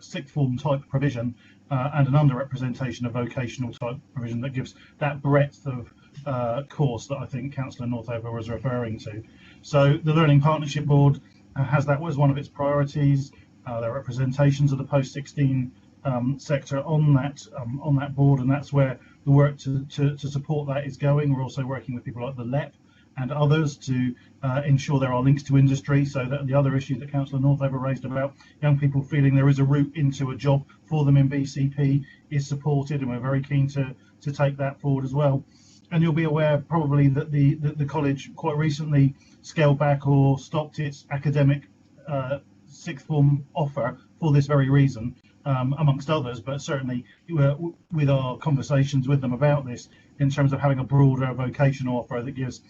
sixth form type provision and an underrepresentation of vocational type provision that gives that breadth of course that I think Councillor Northover was referring to. So the Learning Partnership Board has that as one of its priorities. There are representations of the post-16 sector on that board, and that's where the work to support that is going. We're also working with people like the LEP and others to ensure there are links to industry, so that the other issue that Councillor Northover raised about young people feeling there is a route into a job for them in BCP is supported, and we're very keen to take that forward as well. And you'll be aware probably that the college quite recently scaled back or stopped its academic sixth form offer for this very reason, amongst others, but certainly with our conversations with them about this, in terms of having a broader vocational offer that gives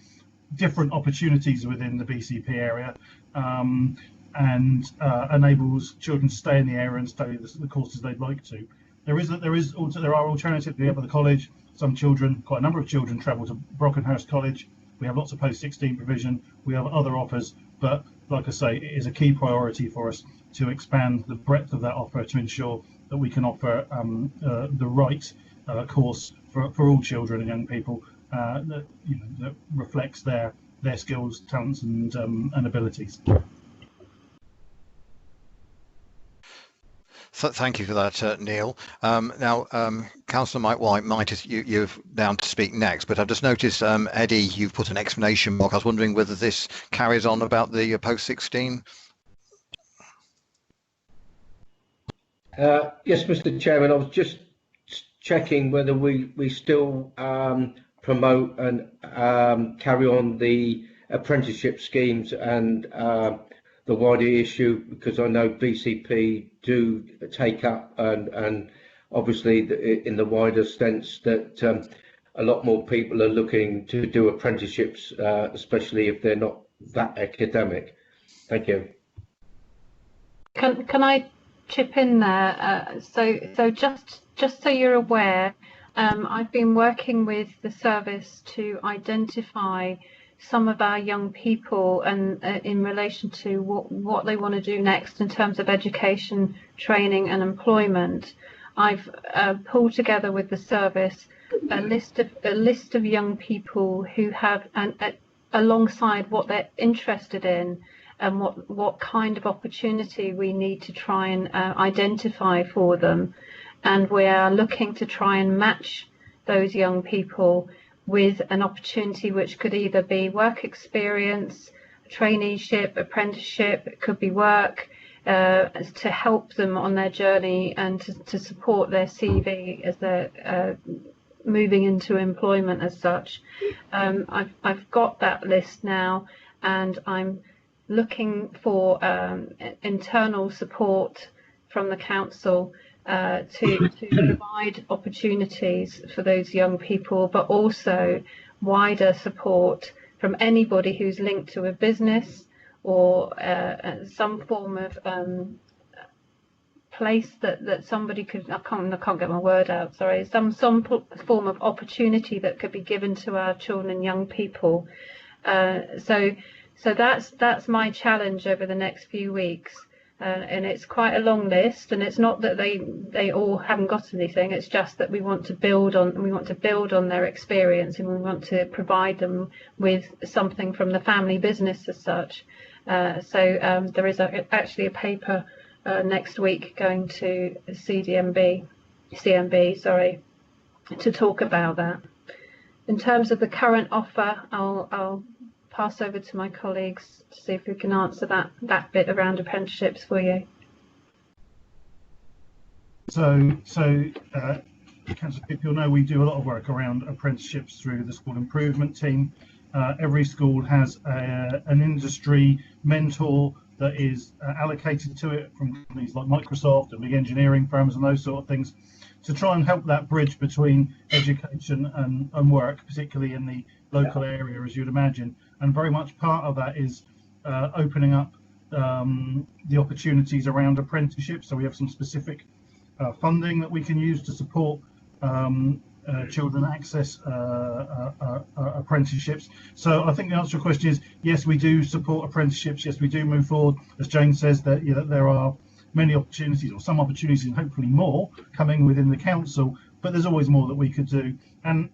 different opportunities within the BCP area, and enables children to stay in the area and study the courses they'd like to. There are alternatives. We have at the college. Some children, quite a number of children, travel to Brockenhurst College. We have lots of post-16 provision. We have other offers, but like I say, it is a key priority for us to expand the breadth of that offer to ensure that we can offer the right course for all children and young people that reflects their skills, talents, and abilities. Thank you for that, Neil. Now, Councillor Mike White, you're down to speak next, but I've just noticed, Eddie, you've put an exclamation mark. I was wondering whether this carries on about the post-16. Yes, Mr. Chairman, I was just checking whether we still promote and carry on the apprenticeship schemes and the wider issue, because I know BCP do take up and obviously in the wider sense that a lot more people are looking to do apprenticeships, especially if they're not that academic. Thank you. Can I chip in there? So just so you're aware, I've been working with the service to identify some of our young people and in relation to what they want to do next in terms of education, training and employment. I've pulled together with the service a list of young people who have, alongside what they're interested in and what kind of opportunity we need to try and identify for them, and we are looking to try and match those young people with an opportunity which could either be work experience, traineeship, apprenticeship, it could be work, to help them on their journey and to support their CV as they're moving into employment as such. I've got that list now, and I'm looking for internal support from the council to provide opportunities for those young people, but also wider support from anybody who's linked to a business or some form of place that somebody could, I can't get my word out, sorry, some form of opportunity that could be given to our children and young people. So that's my challenge over the next few weeks. And it's quite a long list, and it's not that they all haven't got anything. It's just that we want to build on their experience, and we want to provide them with something from the family business as such. So there is actually a paper next week going to CMB, to talk about that. In terms of the current offer, I'll pass over to my colleagues to see if we can answer that bit around apprenticeships for you. So Councillor Pitt, you'll know we do a lot of work around apprenticeships through the school improvement team. Every school has an industry mentor that is allocated to it from companies like Microsoft and big engineering firms and those sort of things, to try and help that bridge between education and work, particularly in the local area, as you'd imagine. And very much part of that is opening up the opportunities around apprenticeships. So we have some specific funding that we can use to support children access apprenticeships. So I think the answer to your question is yes, we do support apprenticeships. Yes, we do move forward. As Jane says, that there are many opportunities, or some opportunities, and hopefully more coming within the council, but there's always more that we could do. And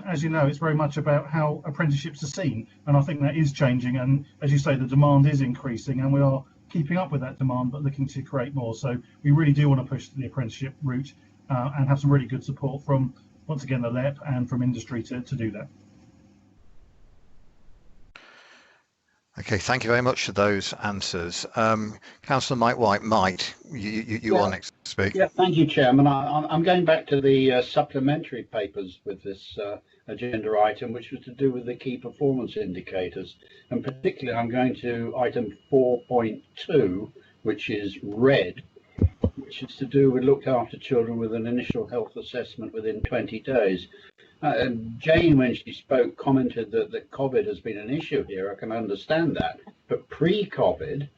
as you know, it's very much about how apprenticeships are seen, and I think that is changing. And as you say, the demand is increasing, and we are keeping up with that demand, but looking to create more. So we really do want to push the apprenticeship route and have some really good support from, once again, the LEP and from industry to do that. Okay, thank you very much for those answers. Councillor Mike White, you are next to speak. Yeah, thank you, Chairman. I'm going back to the supplementary papers with this agenda item, which was to do with the key performance indicators. And particularly, I'm going to item 4.2, which is red, which is to do with looked after children with an initial health assessment within 20 days. Jane, when she spoke, commented that COVID has been an issue here. I can understand that. But pre-COVID,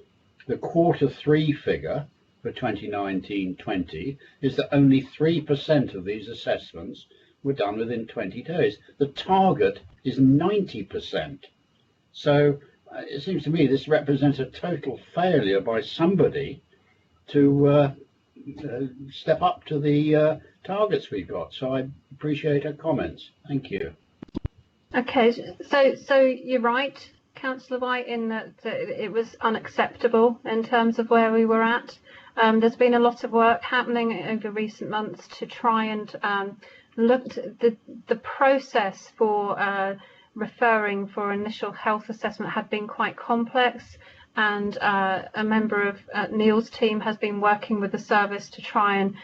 the Q3 figure for 2019-20 is that only 3% of these assessments were done within 20 days. The target is 90%. So it seems to me this represents a total failure by somebody to step up to the targets we've got. So I appreciate her comments. Thank you. Okay, so you're right, Councillor White, in that it was unacceptable in terms of where we were at. There's been a lot of work happening over recent months to try and look at the process for referring for initial health assessment had been quite complex, and a member of Neil's team has been working with the service to try and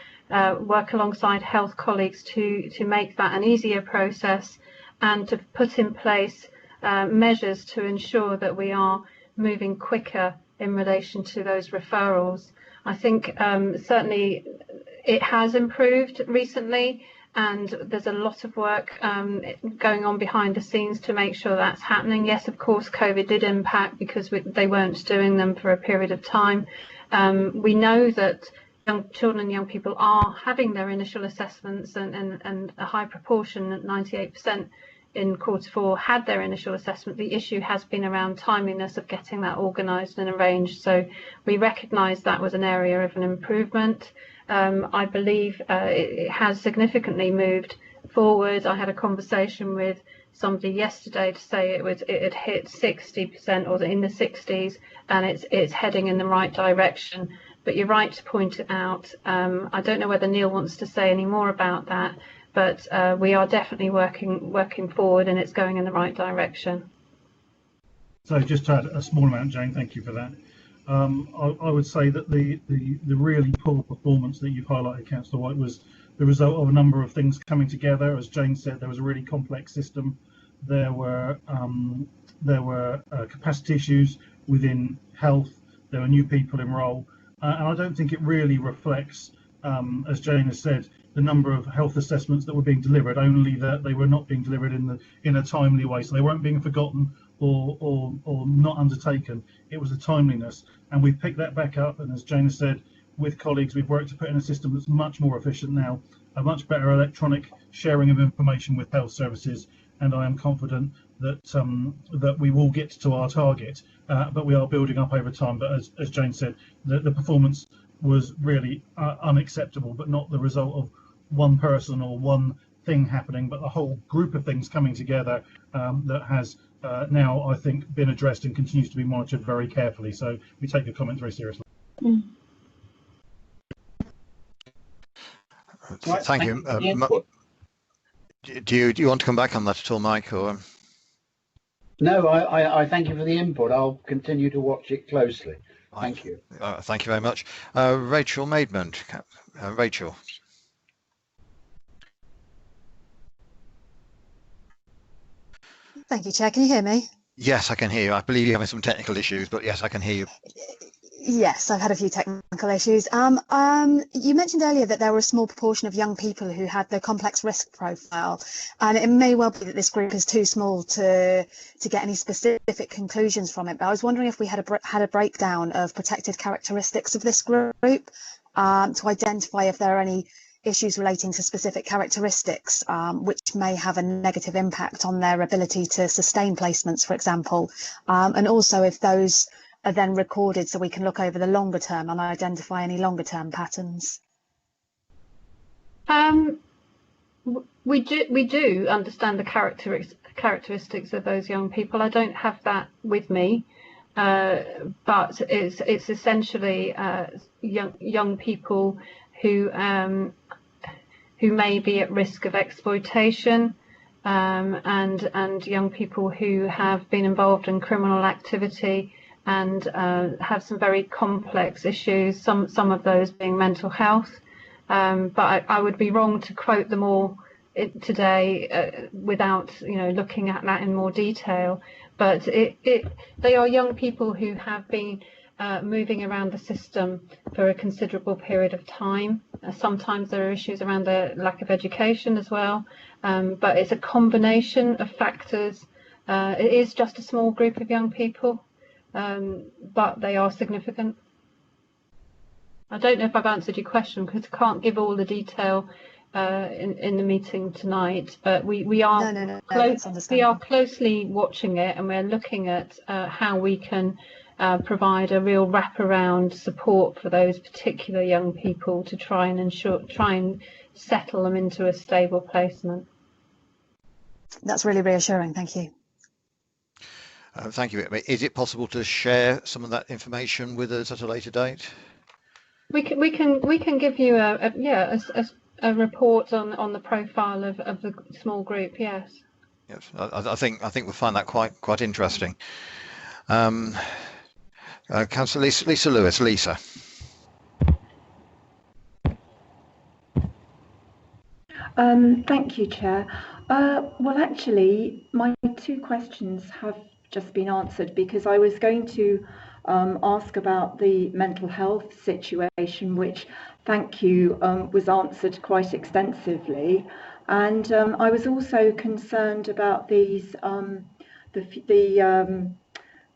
work alongside health colleagues to make that an easier process and to put in place measures to ensure that we are moving quicker in relation to those referrals. I think certainly it has improved recently, and there's a lot of work going on behind the scenes to make sure that's happening. Yes, of course, COVID did impact because they weren't doing them for a period of time. We know that young children and young people are having their initial assessments, and a high proportion, 98% in Q4, had their initial assessment. The issue has been around timeliness of getting that organised and arranged. So we recognise that was an area of an improvement. I believe it has significantly moved forward. I had a conversation with somebody yesterday to say it had hit 60% or in the 60s, and it's heading in the right direction. But you're right to point it out. I don't know whether Neil wants to say any more about that, but we are definitely working forward, and it's going in the right direction. So just to add a small amount, Jane, thank you for that. I would say that the really poor performance that you've highlighted, Councillor White, was the result of a number of things coming together. As Jane said, there was a really complex system. There were capacity issues within health. There were new people in role, and I don't think it really reflects, as Jane has said, the number of health assessments that were being delivered, only that they were not being delivered in a timely way. So they weren't being forgotten or not undertaken. It was the timeliness, and we've picked that back up. And as Jane has said, with colleagues, we've worked to put in a system that's much more efficient now, a much better electronic sharing of information with health services. And I am confident that that we will get to our target, but we are building up over time. But as Jane said, the performance was really unacceptable, but not the result of one person or one thing happening, but the whole group of things coming together that has now, I think, been addressed and continues to be monitored very carefully. So we take your comments very seriously. Thank you. Do you want to come back on that at all, Mike? Or no, I thank you for the input. I'll continue to watch it closely. Thank you. Thank you very much. Rachel Maidment. Rachel. Thank you, Chair. Can you hear me? Yes, I can hear you. I believe you're having some technical issues, but yes, I can hear you. Yes, I've had a few technical issues. You mentioned earlier that there were a small proportion of young people who had the complex risk profile, and it may well be that this group is too small to get any specific conclusions from it. But I was wondering if we had a breakdown of protected characteristics of this group to identify if there are any issues relating to specific characteristics which may have a negative impact on their ability to sustain placements, for example, and also if those are then recorded so we can look over the longer term and identify any longer term patterns. We do understand the characteristics of those young people. I don't have that with me, but it's essentially young people who may be at risk of exploitation, and young people who have been involved in criminal activity and have some very complex issues. Some of those being mental health, but I would be wrong to quote them all today without looking at that in more detail. But they are young people who have been moving around the system for a considerable period of time. Sometimes there are issues around the lack of education as well, but it's a combination of factors. It is just a small group of young people, but they are significant. I don't know if I've answered your question because I can't give all the detail in the meeting tonight, but we are we are closely watching it, and we're looking at how we can provide a real wraparound support for those particular young people to try and settle them into a stable placement. That's really reassuring. Thank you. Thank you. Is it possible to share some of that information with us at a later date? We can give you a report on the profile of the small group. Yes. Yes, I think we'll find that quite interesting. Councillor Lisa Lewis. Lisa. Thank you, Chair. Well, actually, my two questions have just been answered because I was going to ask about the mental health situation, which, thank you, was answered quite extensively. And I was also concerned about these the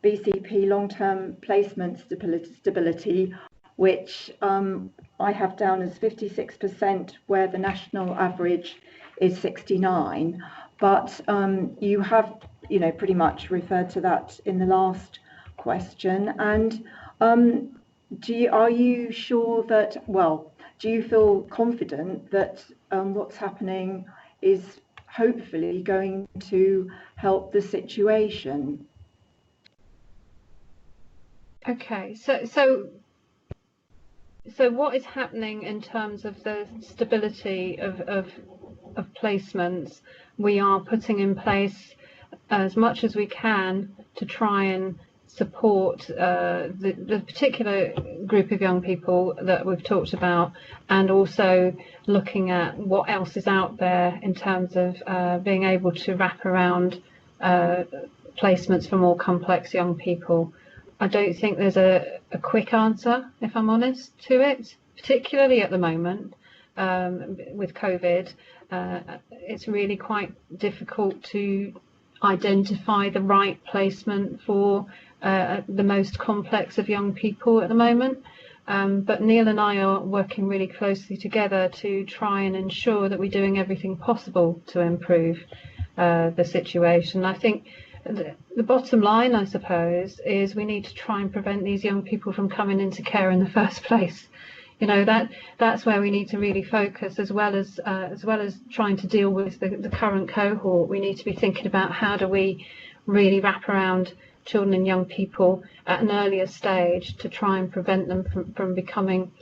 BCP long-term placement stability, which I have down as 56%, where the national average is 69. But you have, pretty much referred to that in the last question. And are you sure that, do you feel confident that what's happening is hopefully going to help the situation? Okay, so what is happening in terms of the stability of placements? We are putting in place as much as we can to try and support the particular group of young people that we've talked about, and also looking at what else is out there in terms of being able to wrap around placements for more complex young people. I don't think there's a quick answer, if I'm honest, to it, particularly at the moment with COVID. It's really quite difficult to identify the right placement for the most complex of young people at the moment. But Neil and I are working really closely together to try and ensure that we're doing everything possible to improve the situation. I think the bottom line, I suppose, is we need to try and prevent these young people from coming into care in the first place. That's where we need to really focus, as well as trying to deal with the current cohort. We need to be thinking about how do we really wrap around children and young people at an earlier stage to try and prevent them from becoming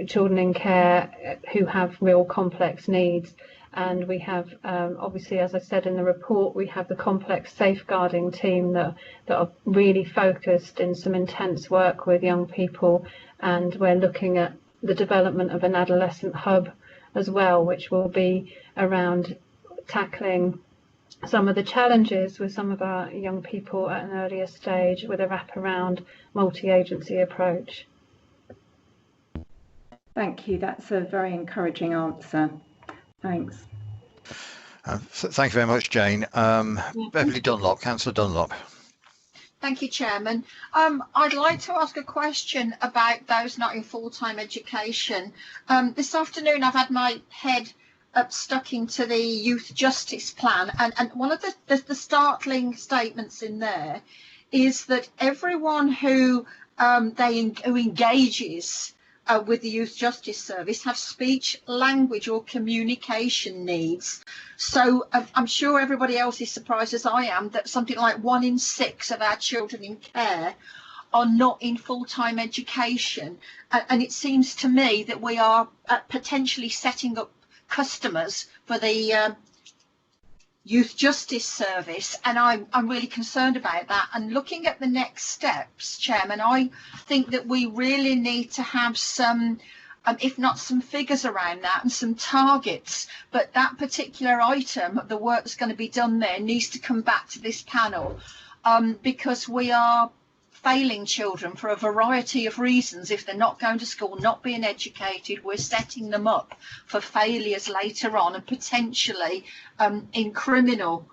children in care who have real complex needs. And we have, obviously, as I said in the report, we have the complex safeguarding team that are really focused in some intense work with young people. And we're looking at the development of an adolescent hub as well, which will be around tackling some of the challenges with some of our young people at an earlier stage with a wraparound multi-agency approach. Thank you. That's a very encouraging answer. Thanks. Thank you very much, Jane. Beverly Dunlop, Councillor Dunlop. Thank you, Chairman. I'd like to ask a question about those not in full-time education. This afternoon I've had my head stuck into the youth justice plan, and one of the startling statements in there is that everyone who engages with the Youth Justice Service have speech, language or communication needs. So I'm sure everybody else is surprised as I am that something like 1 in 6 of our children in care are not in full-time education. And it seems to me that we are potentially setting up customers for the Youth Justice Service, and I'm really concerned about that. And looking at the next steps, Chairman, I think that we really need to have some, if not some figures around that and some targets, but that particular item, the work that's going to be done there, needs to come back to this panel, because we are failing children for a variety of reasons. If they're not going to school, not being educated, we're setting them up for failures later on, and potentially in criminal,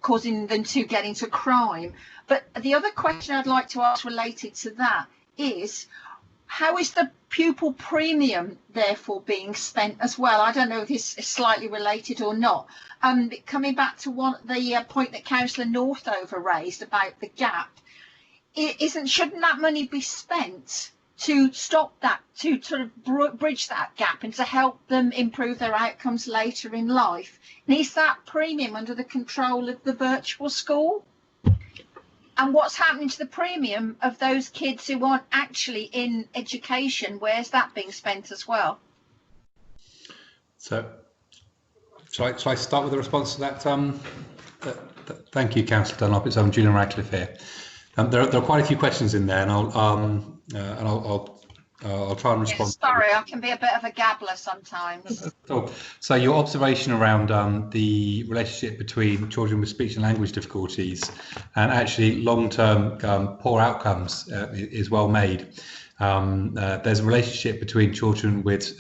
causing them to get into crime. But the other question I'd like to ask related to that is, how is the pupil premium therefore being spent as well? I don't know if this is slightly related or not. Coming back to the point that Councillor Northover raised about the gap, shouldn't that money be spent to stop that, to sort of bridge that gap and to help them improve their outcomes later in life? And is that premium under the control of the virtual school? And what's happening to the premium of those kids who aren't actually in education? Where's that being spent as well? So, shall I start with a response to that? Thank you, Councillor Dunlop. It's Julian Radcliffe here. There are quite a few questions in there, and I'll try and respond. Yes, sorry, I can be a bit of a gabbler sometimes. So your observation around the relationship between children with speech and language difficulties and actually long-term poor outcomes is well made. There's a relationship between children with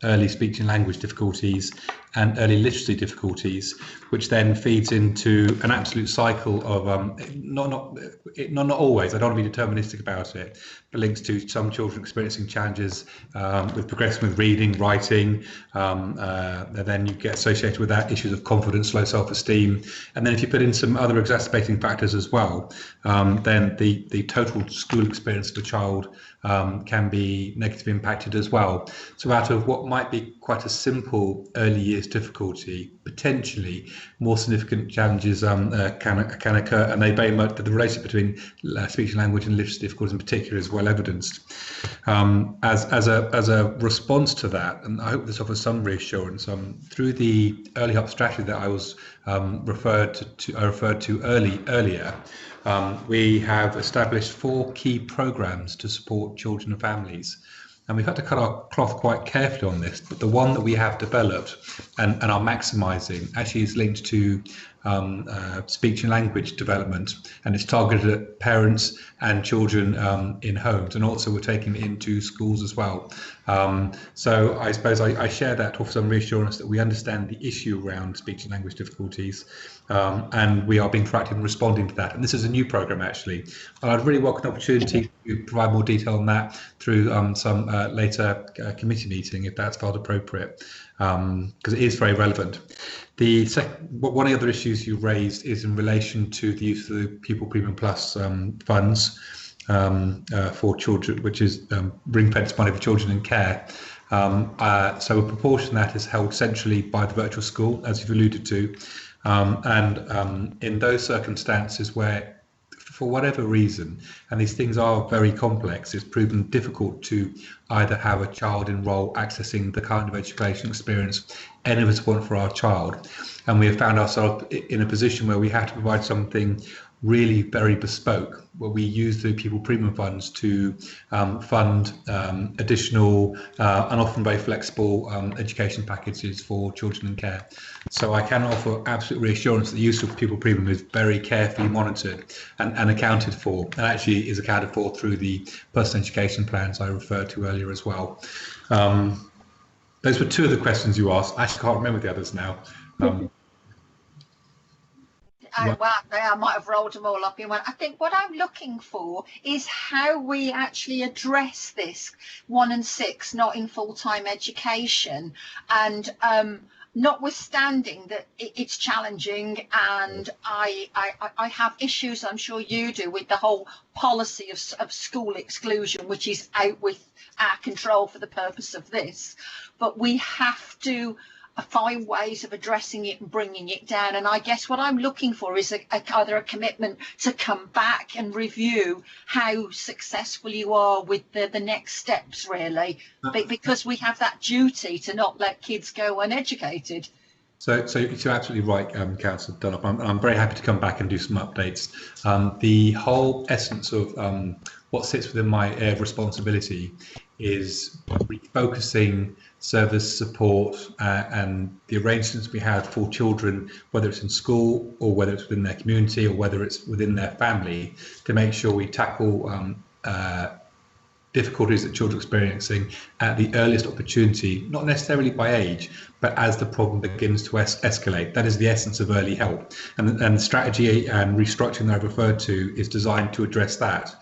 early speech and language difficulties and early literacy difficulties, which then feeds into an absolute cycle of not always, I don't want to be deterministic about it, but links to some children experiencing challenges with progressing with reading, writing, and then you get associated with that issues of confidence, low self-esteem, and then if you put in some other exacerbating factors as well, then the total school experience of a child can be negatively impacted as well. So out of what might be quite a simple early years difficulty, potentially more significant challenges can occur, and they very much, the relationship between speech and language and literacy difficulties in particular is well evidenced. As a response to that, and I hope this offers some reassurance, through the early help strategy that I was referred to earlier, we have established 4 key programs to support children and families. And we've had to cut our cloth quite carefully on this, but the one that we have developed and are maximising actually is linked to speech and language development, and it's targeted at parents and children in homes, and also we're taking it into schools as well. So I suppose I share that to offer some reassurance that we understand the issue around speech and language difficulties, and we are being proactive in responding to that. And this is a new programme actually. I'd really welcome an opportunity to provide more detail on that through some later committee meeting if that's felt appropriate, because it is very relevant. One of the other issues you raised is in relation to the use of the Pupil Premium Plus funds for children, which is ring-fenced money for children in care. So a proportion of that is held centrally by the virtual school, as you've alluded to, and in those circumstances where, for whatever reason, and these things are very complex, it's proven difficult to either have a child enroll accessing the kind of education experience any of us want for our child. And we have found ourselves in a position where we have to provide something really very bespoke, where we use the Pupil Premium Funds to fund additional and often very flexible education packages for children in care. So I can offer absolute reassurance that the use of Pupil Premium is very carefully monitored and accounted for, and actually is accounted for through the personal education plans I referred to earlier as well. Those were 2 of the questions you asked. I actually can't remember the others now. Well, I might have rolled them all up in one. I think what I'm looking for is how we actually address this 1 and 6 not in full-time education, and notwithstanding that it's challenging, and I have issues, I'm sure you do, with the whole policy of school exclusion, which is out with our control for the purpose of this. But we have to find ways of addressing it and bringing it down. And I guess what I'm looking for is either a commitment to come back and review how successful you are with the next steps, really, because we have that duty to not let kids go uneducated. So you're absolutely right, Councillor Dunlop. I'm very happy to come back and do some updates. The whole essence of what sits within my area of responsibility is refocusing service support and the arrangements we have for children, whether it's in school or whether it's within their community or whether it's within their family, to make sure we tackle difficulties that children are experiencing at the earliest opportunity, not necessarily by age, but as the problem begins to escalate. That is the essence of early help. And the strategy and restructuring that I've referred to is designed to address that.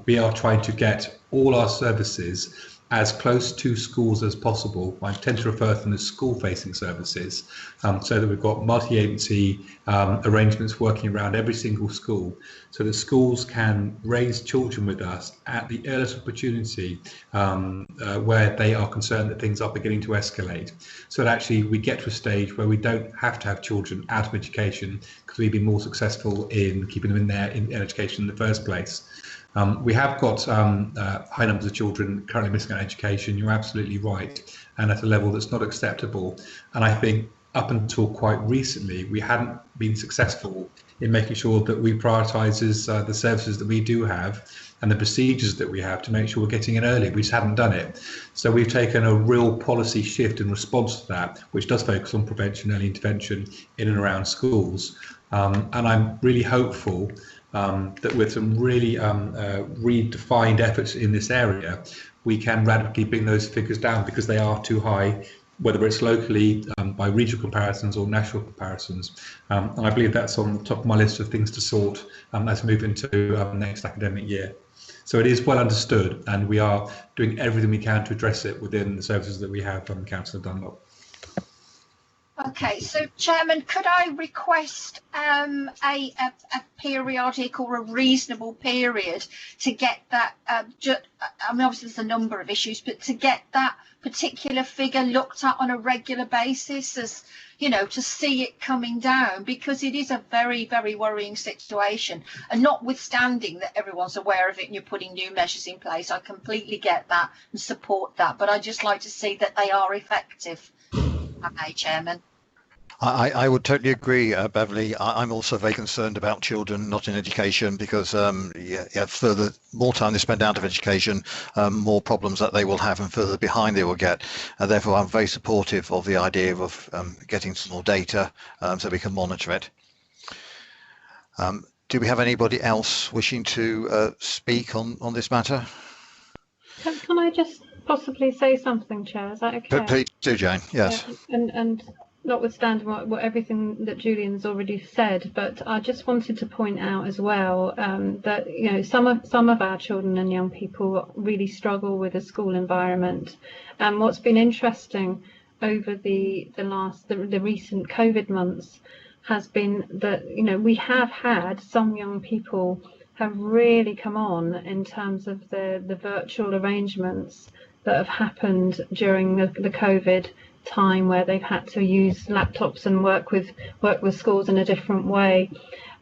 We are trying to get all our services as close to schools as possible. I tend to refer to them as school-facing services, so that we've got multi-agency arrangements working around every single school, so that schools can raise children with us at the earliest opportunity where they are concerned that things are beginning to escalate. So that actually we get to a stage where we don't have to have children out of education, because we've been more successful in keeping them in education in the first place. We have got high numbers of children currently missing out on education. You're absolutely right, and at a level that's not acceptable. And I think up until quite recently, we hadn't been successful in making sure that we prioritises the services that we do have and the procedures that we have to make sure we're getting in early. We just hadn't done it. So we've taken a real policy shift in response to that, which does focus on prevention, early intervention in and around schools. And I'm really hopeful that with some really redefined efforts in this area, we can radically bring those figures down, because they are too high, whether it's locally by regional comparisons or national comparisons. And I believe that's on the top of my list of things to sort as we move into next academic year. So it is well understood, and we are doing everything we can to address it within the services that we have from Councillor Dunlop. Okay, so Chairman, could I request a periodic or a reasonable period to get that, I mean, obviously there's a number of issues, but to get that particular figure looked at on a regular basis, as you know, to see it coming down, because it is a very, very worrying situation. And notwithstanding that everyone's aware of it and you're putting new measures in place, I completely get that and support that, but I'd just like to see that they are effective. Okay, Chairman. I would totally agree, Beverly. I'm also very concerned about children not in education, because further more time they spend out of education, more problems that they will have and further behind they will get. Therefore, I'm very supportive of the idea of getting some more data so we can monitor it. Do we have anybody else wishing to speak on this matter? Can I just possibly say something, Chair? Is that okay? Please do, Jane. Yes. And notwithstanding what everything that Julian's already said, but I just wanted to point out as well that, you know, some of our children and young people really struggle with the school environment. And what's been interesting over the recent COVID months has been that, you know, we have had some young people have really come on in terms of the virtual arrangements that have happened during the COVID time, where they've had to use laptops and work with schools in a different way.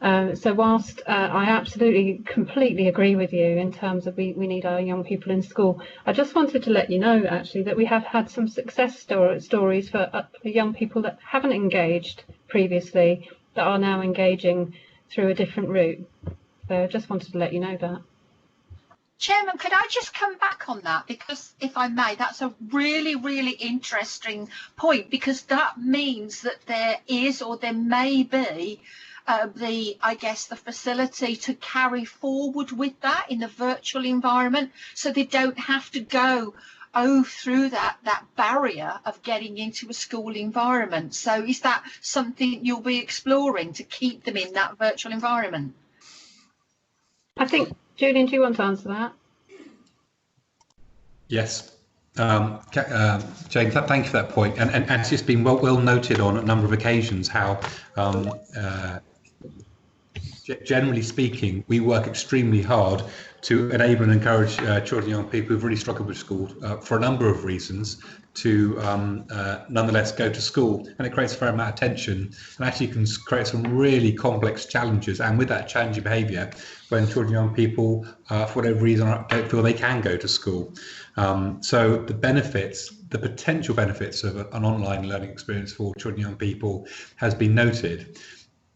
So whilst I absolutely completely agree with you in terms of we need our young people in school, I just wanted to let you know actually that we have had some success stories for young people that haven't engaged previously that are now engaging through a different route. So I just wanted to let you know that. Chairman, could I just come back on that? Because if I may, that's a really, really interesting point, because that means that there is, or there may be, the facility to carry forward with that in the virtual environment, so they don't have to go through that barrier of getting into a school environment. So is that something you'll be exploring, to keep them in that virtual environment? I think, Julian, do you want to answer that? Yes. Jane, thank you for that point. And it's just been well noted on a number of occasions how, generally speaking, we work extremely hard to enable and encourage children and young people who've really struggled with school for a number of reasons to nonetheless go to school, and it creates a fair amount of tension and actually can create some really complex challenges, and with that challenging behaviour when children and young people for whatever reason don't feel they can go to school. So the potential benefits of an online learning experience for children and young people has been noted.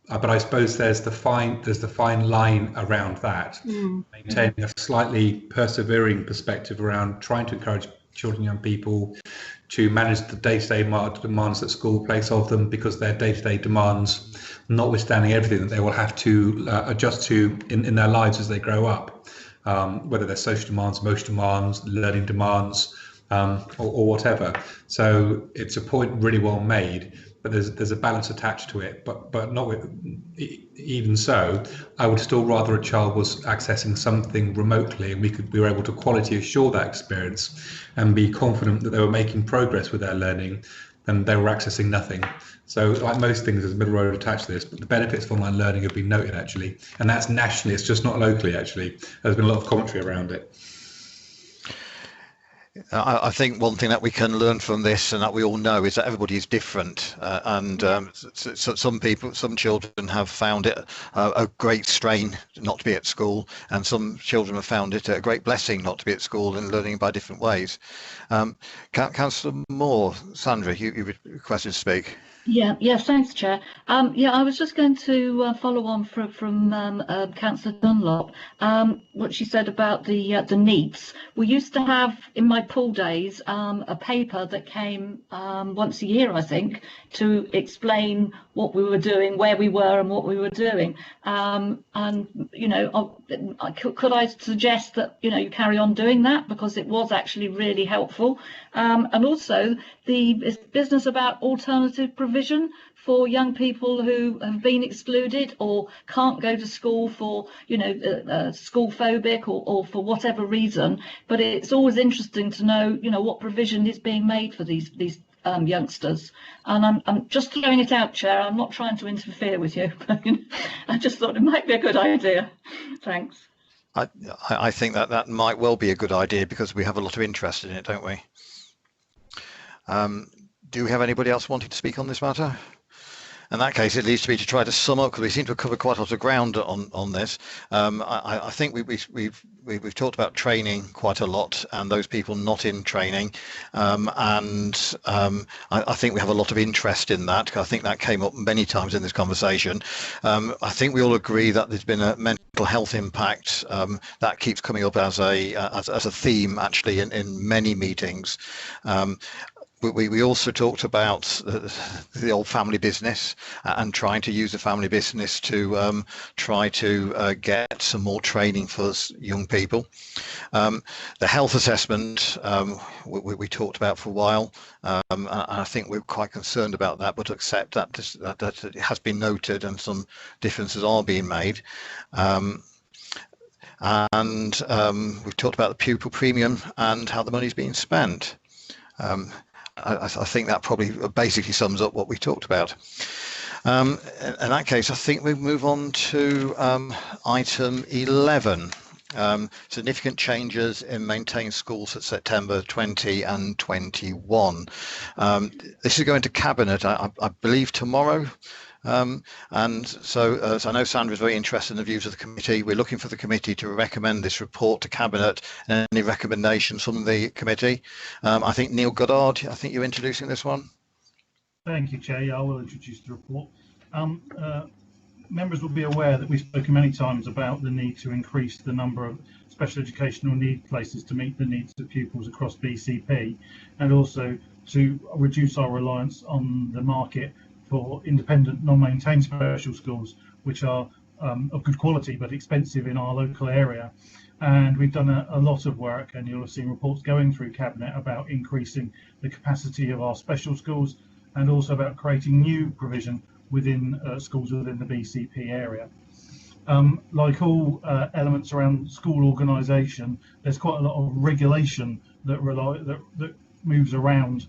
But I suppose there's the fine line around that, maintaining a slightly persevering perspective around trying to encourage children and young people to manage the day-to-day demands that school place of them, because their day-to-day demands, notwithstanding everything that they will have to adjust to in their lives as they grow up, whether they're social demands, emotional demands, learning demands, or whatever. So it's a point really well made. But there's a balance attached to it, but not with, even so, I would still rather a child was accessing something remotely and we were able to quality assure that experience and be confident that they were making progress with their learning than they were accessing nothing. So like most things, there's a middle road attached to this, but the benefits of online learning have been noted actually, and that's nationally, it's just not locally actually. There's been a lot of commentary around it. I think one thing that we can learn from this, and that we all know, is that everybody is different, so some children have found it a great strain not to be at school, and some children have found it a great blessing not to be at school and learning by different ways. Councillor Moore, Sandra, you requested to speak. Yeah, thanks, Chair. I was just going to follow on from Councillor Dunlop, what she said about the NEETs. We used to have, in my pool days, a paper that came once a year, I think, to explain what we were doing, where we were and what we were doing. And, you know, could I suggest that, you know, you carry on doing that, because it was actually really helpful. And also the business about alternative provision for young people who have been excluded or can't go to school for, you know, school phobic or for whatever reason. But it's always interesting to know, you know, what provision is being made for these youngsters. And I'm just throwing it out, Chair. I'm not trying to interfere with you. I just thought it might be a good idea. Thanks. I think that might well be a good idea, because we have a lot of interest in it, don't we? Do we have anybody else wanting to speak on this matter? In that case, it leads to me to try to sum up, because we seem to have covered quite a lot of ground on this. I think we've talked about training quite a lot, and those people not in training, and I think we have a lot of interest in that, because I think that came up many times in this conversation. I think we all agree that there's been a mental health impact that keeps coming up as a theme actually in many meetings. We also talked about the old family business and trying to use the family business to try to get some more training for young people. The health assessment we talked about for a while, and I think we're quite concerned about that, but accept that it has been noted and some differences are being made. And we've talked about the pupil premium and how the money's being spent. I think that probably basically sums up what we talked about. In that case, I think we move on to item 11. Significant changes in maintained schools for September 20 and 21. This is going to Cabinet, I believe, tomorrow. And so, as I know Sandra is very interested in the views of the committee, we're looking for the committee to recommend this report to Cabinet and any recommendations from the committee. I think Neil Goddard, I think you're introducing this one. Thank you, Chair. Yeah, I will introduce the report. Members will be aware that we've spoken many times about the need to increase the number of special educational need places to meet the needs of pupils across BCP, and also to reduce our reliance on the market for independent, non-maintained special schools, which are of good quality but expensive in our local area. And we've done a lot of work, and you'll have seen reports going through Cabinet about increasing the capacity of our special schools, and also about creating new provision within schools within the BCP area. Like all elements around school organisation, there's quite a lot of regulation that moves around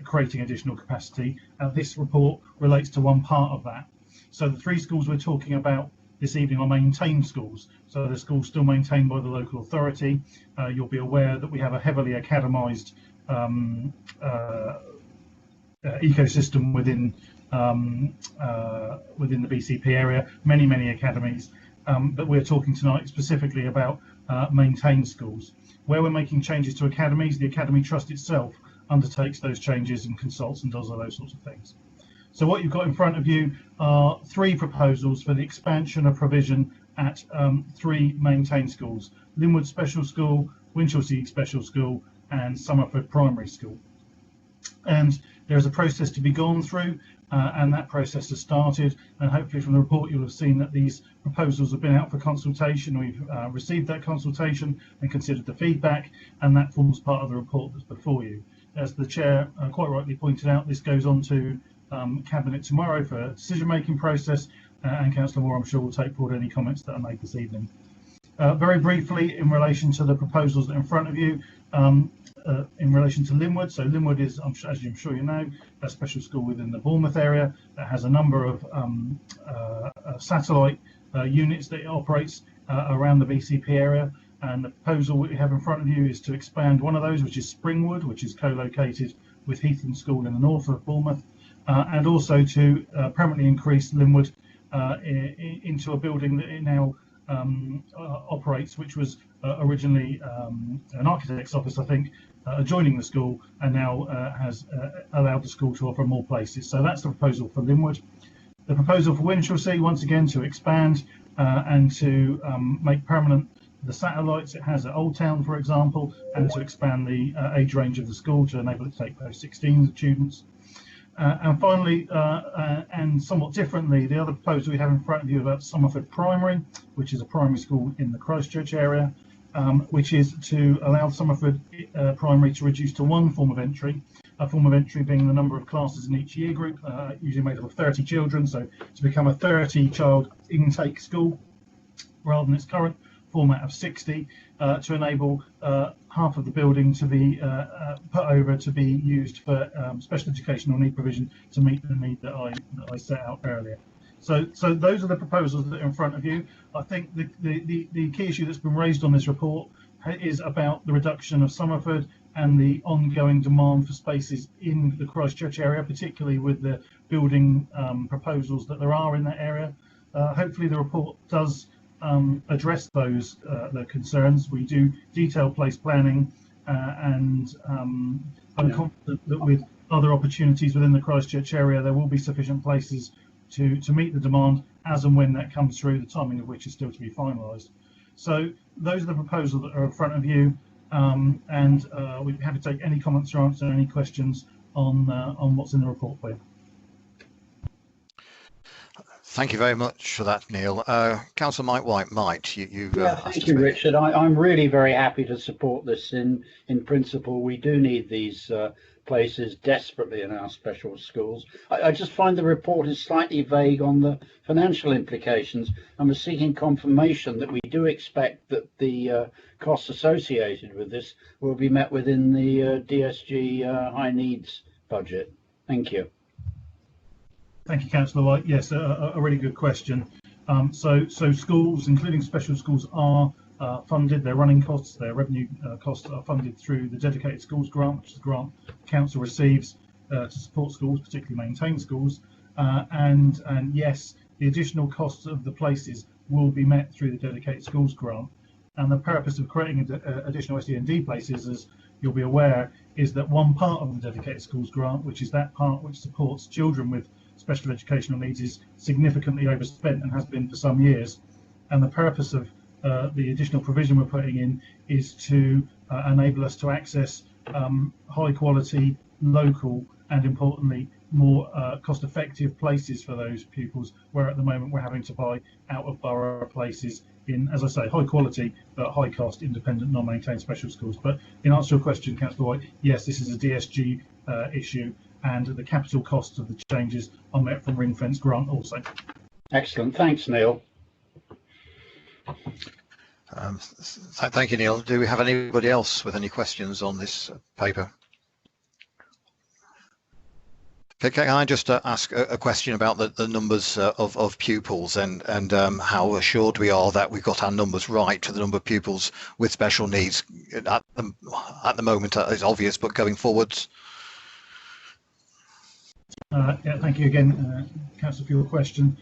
creating additional capacity. This report relates to one part of that. So the 3 schools we're talking about this evening are maintained schools. So the schools still maintained by the local authority. You'll be aware that we have a heavily academised ecosystem within the BCP area, many academies, but we're talking tonight specifically about maintained schools. Where we're making changes to academies, the Academy Trust itself undertakes those changes and consults and does all those sorts of things. So what you've got in front of you are 3 proposals for the expansion of provision at 3 maintained schools: Linwood Special School, Winchelsea Special School and Somerford Primary School. And there's a process to be gone through, and that process has started, and hopefully from the report you'll have seen that these proposals have been out for consultation. We've received that consultation and considered the feedback, and that forms part of the report that's before you. As the Chair quite rightly pointed out, this goes on to Cabinet tomorrow for a decision-making process, and Councillor Moore, I'm sure, will take forward any comments that are made this evening. Very briefly, in relation to the proposals that are in front of you, in relation to Linwood. So Linwood is, as I'm sure you know, a special school within the Bournemouth area that has a number of satellite units that it operates around the BCP area. And the proposal we have in front of you is to expand one of those, which is Springwood, which is co-located with Heathland School in the north of Bournemouth, and also to permanently increase Linwood into a building that it now operates, which was originally an architect's office, I think, adjoining the school, and now has allowed the school to offer more places. So that's the proposal for Linwood. The proposal for Winchelsea, once again, to expand and to make permanent the satellites it has at Old Town, for example, and to expand the age range of the school to enable it to take post-16 students. And finally, and somewhat differently, the other proposal we have in front of you about Somerford Primary, which is a primary school in the Christchurch area, which is to allow Somerford Primary to reduce to 1 form of entry, a form of entry being the number of classes in each year group, usually made up of 30 children, so to become a 30-child intake school rather than its current format of 60, to enable half of the building to be put over to be used for special educational need provision to meet the need that I set out earlier. So those are the proposals that are in front of you. I think the key issue that's been raised on this report is about the reduction of Somerford and the ongoing demand for spaces in the Christchurch area, particularly with the building proposals that there are in that area. Hopefully the report does address those the concerns. We do detailed place planning, and I'm confident that with other opportunities within the Christchurch area there will be sufficient places to meet the demand as and when that comes through, the timing of which is still to be finalised. So those are the proposals that are in front of you, and we'd be happy to take any comments or answer any questions on what's in the report for you. Thank you very much for that, Neil. Councillor Mike White, you thank you, Richard. I'm really very happy to support this. In principle, we do need these places desperately in our special schools. I just find the report is slightly vague on the financial implications, and we're seeking confirmation that we do expect that the costs associated with this will be met within the DSG high needs budget. Thank you. Thank you, Councillor White. Yes, a really good question. So schools, including special schools, are funded. Their running costs, their revenue costs are funded through the Dedicated Schools Grant, which is the grant the Council receives to support schools, particularly maintain schools. And yes, the additional costs of the places will be met through the Dedicated Schools Grant. And the purpose of creating additional SEND places, as you'll be aware, is that one part of the Dedicated Schools Grant, which is that part which supports children with special educational needs, is significantly overspent and has been for some years. And the purpose of the additional provision we're putting in is to enable us to access high quality, local, and importantly more cost-effective places for those pupils, where at the moment we're having to buy out of borough places in, as I say, high quality but high cost independent non-maintained special schools. But in answer to your question, Councillor White, yes, this is a DSG issue, and the capital costs of the changes are met from ring fence grant also. Excellent, thanks, Neil. Thank you, Neil. Do we have anybody else with any questions on this paper? Can I just ask a question about the numbers of pupils and how assured we are that we've got our numbers right to the number of pupils with special needs? At the moment, it's obvious, but going forwards? Yeah, thank you again, Councillor, for your question.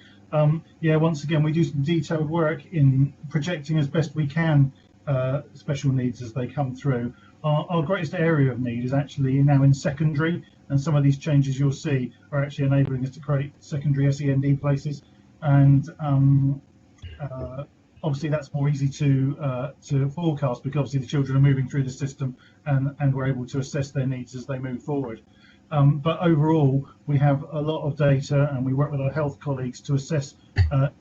Yeah, once again, we do some detailed work in projecting as best we can special needs as they come through. Our greatest area of need is actually now in secondary, and some of these changes you'll see are actually enabling us to create secondary SEND places. And obviously that's more easy to forecast, because obviously the children are moving through the system and we're able to assess their needs as they move forward. But overall, we have a lot of data, and we work with our health colleagues to assess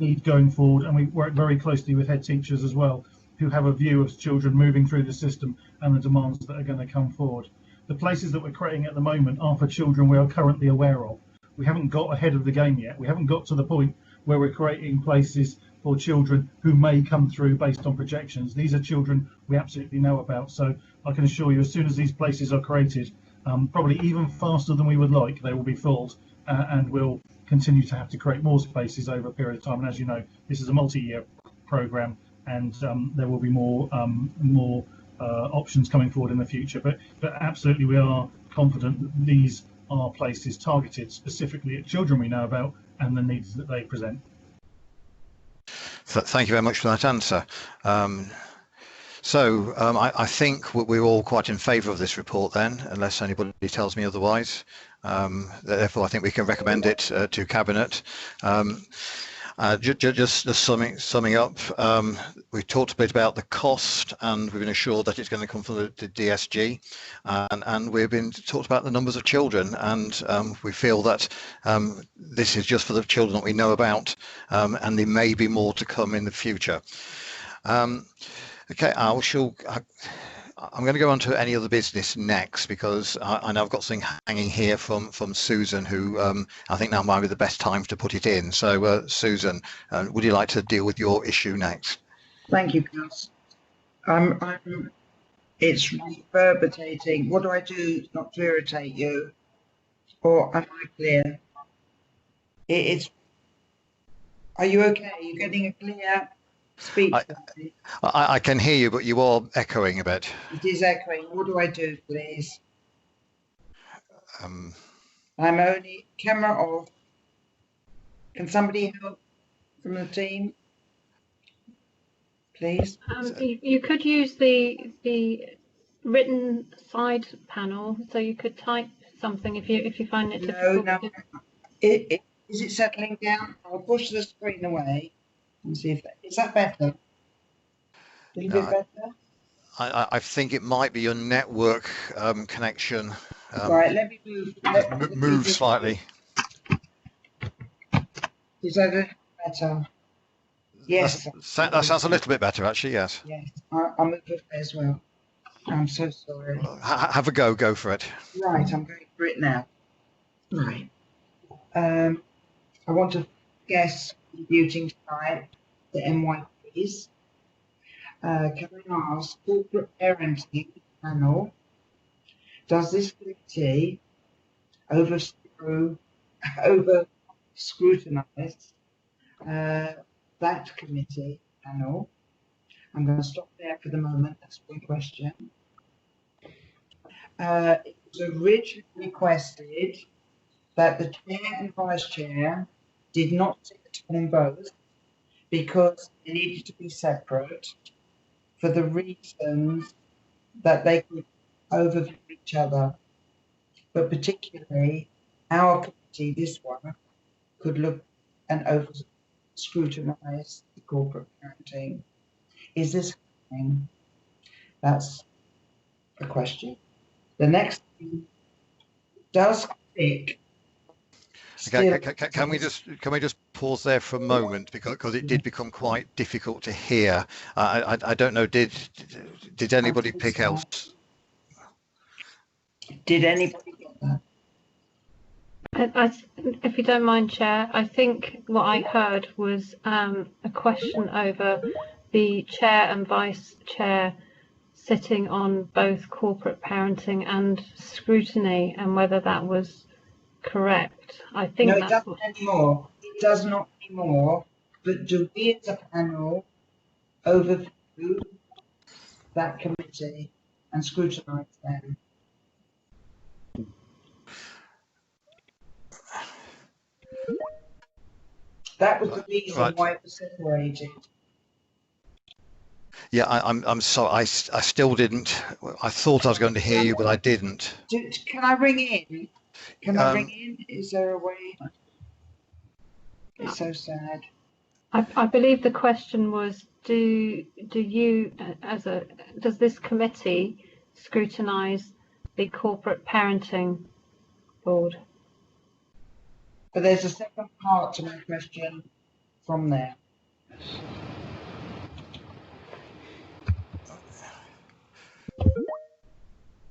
need going forward, and we work very closely with head teachers as well, who have a view of children moving through the system and the demands that are going to come forward. The places that we're creating at the moment are for children we are currently aware of. We haven't got ahead of the game yet. We haven't got to the point where we're creating places for children who may come through based on projections. These are children we absolutely know about. So I can assure you, as soon as these places are created, probably even faster than we would like, they will be filled, and we'll continue to have to create more spaces over a period of time. And as you know, this is a multi-year programme, and there will be more options coming forward in the future. But absolutely, we are confident that these are places targeted specifically at children we know about and the needs that they present. Thank you very much for that answer. I think we're all quite in favour of this report then, unless anybody tells me otherwise. Therefore, I think we can recommend it to Cabinet. Just summing up, we talked a bit about the cost, and we've been assured that it's going to come from the DSG, and we've been talked about the numbers of children, and we feel that this is just for the children that we know about, and there may be more to come in the future. Okay, I'm going to go on to any other business next, because I know I've got something hanging here from Susan, who I think now might be the best time to put it in. So, Susan, would you like to deal with your issue next? Thank you, Councillor. It's reverberating. What do I do not to irritate you? Or am I clear? Are you okay? Are you getting a clear speech? I can hear you, but you are echoing a bit. It is echoing. What do I do, please? I'm only camera off. Can somebody help from the team, please? You could use the written side panel, so you could type something if you find it difficult. No. Is it settling down? I'll push the screen away and see if is that better? A little bit better? I think it might be your network connection. Right, let me move. Move slightly. Is that a little better? Yes. That sounds a little bit better, actually, yes. Yes, I'll move it as well. I'm so sorry. Have a go. Go for it. Right, I'm going for it now. Right. I want to guess contributing tonight the MYPs. Can I ask, corporate parenting panel, does this committee over scrutinise that committee panel? I'm going to stop there for the moment. That's one question. It was originally requested that the chair and vice chair did not sit on both because they needed to be separate for the reasons that they could overview each other. But particularly our committee, this one, could look and over scrutinise the corporate parenting. Is this happening? That's a question. The next thing, does CIC Can we just pause there for a moment, because it did become quite difficult to hear. I don't know. Did anybody pick out? Did anybody get that? If you don't mind, Chair, I think what I heard was a question over the chair and vice chair sitting on both corporate parenting and scrutiny, and whether that was correct. I think No, it that's doesn't what... anymore. It does not anymore. But do we as a panel overview that committee and scrutinise them? That was the reason why it was separated. Yeah, I'm sorry. I still didn't. I thought I was going to hear you, but I didn't. Can I ring in? Can I ring in? Is there a way? It's so sad. I believe the question was, does this committee scrutinise the corporate parenting board? But there's a second part to my question from there.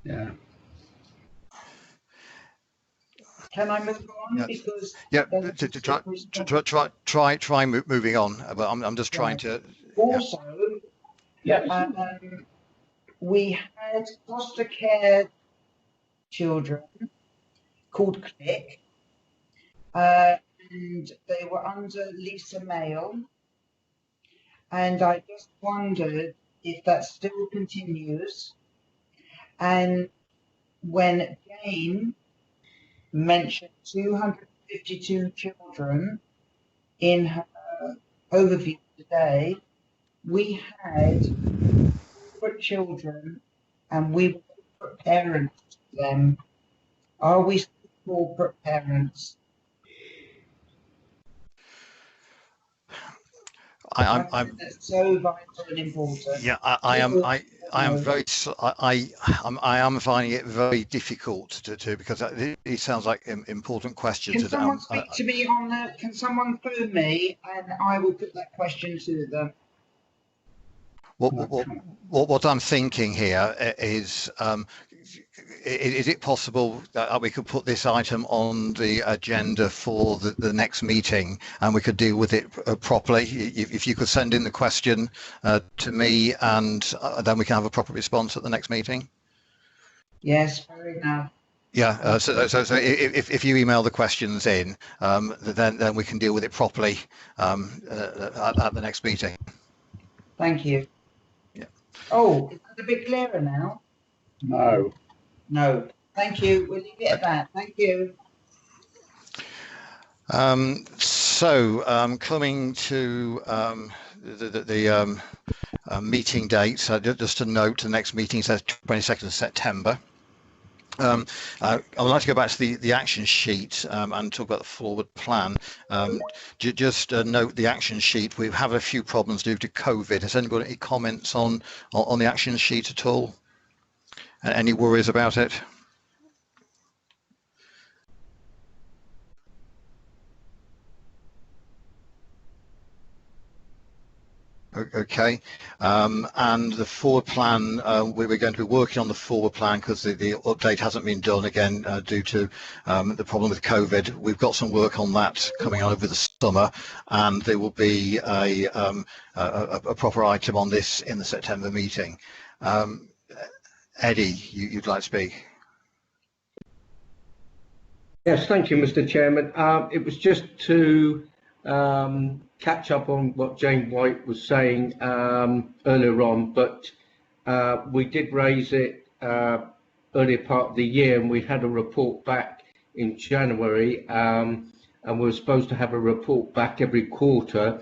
Yeah. Can I move on? Yeah. Because try moving on. But I'm just trying to. Also, we had foster care children called Click, and they were under Lisa Mail, and I just wondered if that still continues. And when Jane mentioned 252 children in her overview today, we had corporate children and we were corporate parents to them. Are we still corporate parents? I'm that's so vital and important. Yeah, I am very. I am finding it very difficult to because it sounds like an important question. Can someone speak to me on that? Can someone phone me and I will put that question to them? What I'm thinking here is it possible that we could put this item on the agenda for the next meeting and we could deal with it properly? If you could send in the question to me, and then we can have a proper response at the next meeting. Yes, fair enough. Yeah, so if you email the questions in, then we can deal with it properly at the next meeting. Thank you. Yeah. Oh, is that a bit clearer now? No. No. Thank you. We'll leave it at that. Thank you. Coming to the meeting dates, just to note, the next meeting says 22nd of September. I would like to go back to the action sheet and talk about the forward plan. Just note the action sheet. We have a few problems due to COVID. Has anybody any comments on the action sheet at all? Any worries about it? Okay, and the forward plan, we were going to be working on the forward plan because the update hasn't been done again due to the problem with COVID. We've got some work on that coming over the summer, and there will be a proper item on this in the September meeting. Eddie, you'd like to speak? Yes, thank you, Mr. Chairman. It was just to catch up on what Jane White was saying earlier on, but we did raise it earlier part of the year, and we had a report back in January, and we were supposed to have a report back every quarter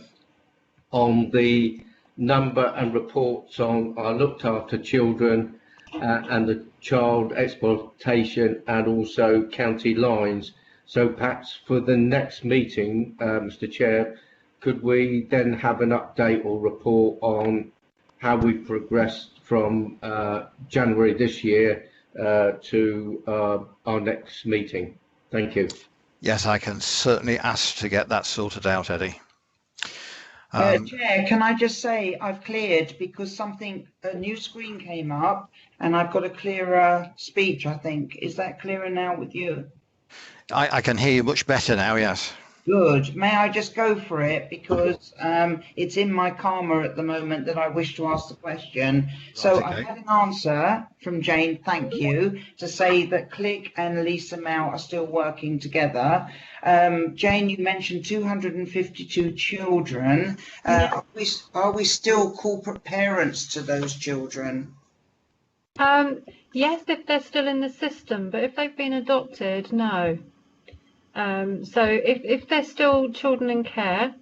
on the number and reports on our looked after children and the child exploitation and also county lines. So perhaps for the next meeting, Mr. Chair, could we then have an update or report on how we've progressed from January this year to our next meeting? Thank you. Yes, I can certainly ask to get that sorted out, Eddie. Chair, can I just say I've cleared because a new screen came up and I've got a clearer speech, I think. Is that clearer now with you? I can hear you much better now, yes. Good. May I just go for it, because it's in my karma at the moment that I wish to ask the question. So okay. I've had an answer from Jane, thank you, to say that Click and Lisa Mel are still working together. Jane, you mentioned 252 children. Are we still corporate parents to those children? Yes, if they're still in the system, but if they've been adopted, no. So if they're still children in care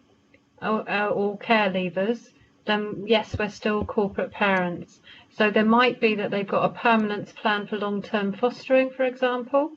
or care leavers, then yes, we're still corporate parents. So there might be that they've got a permanence plan for long-term fostering, for example,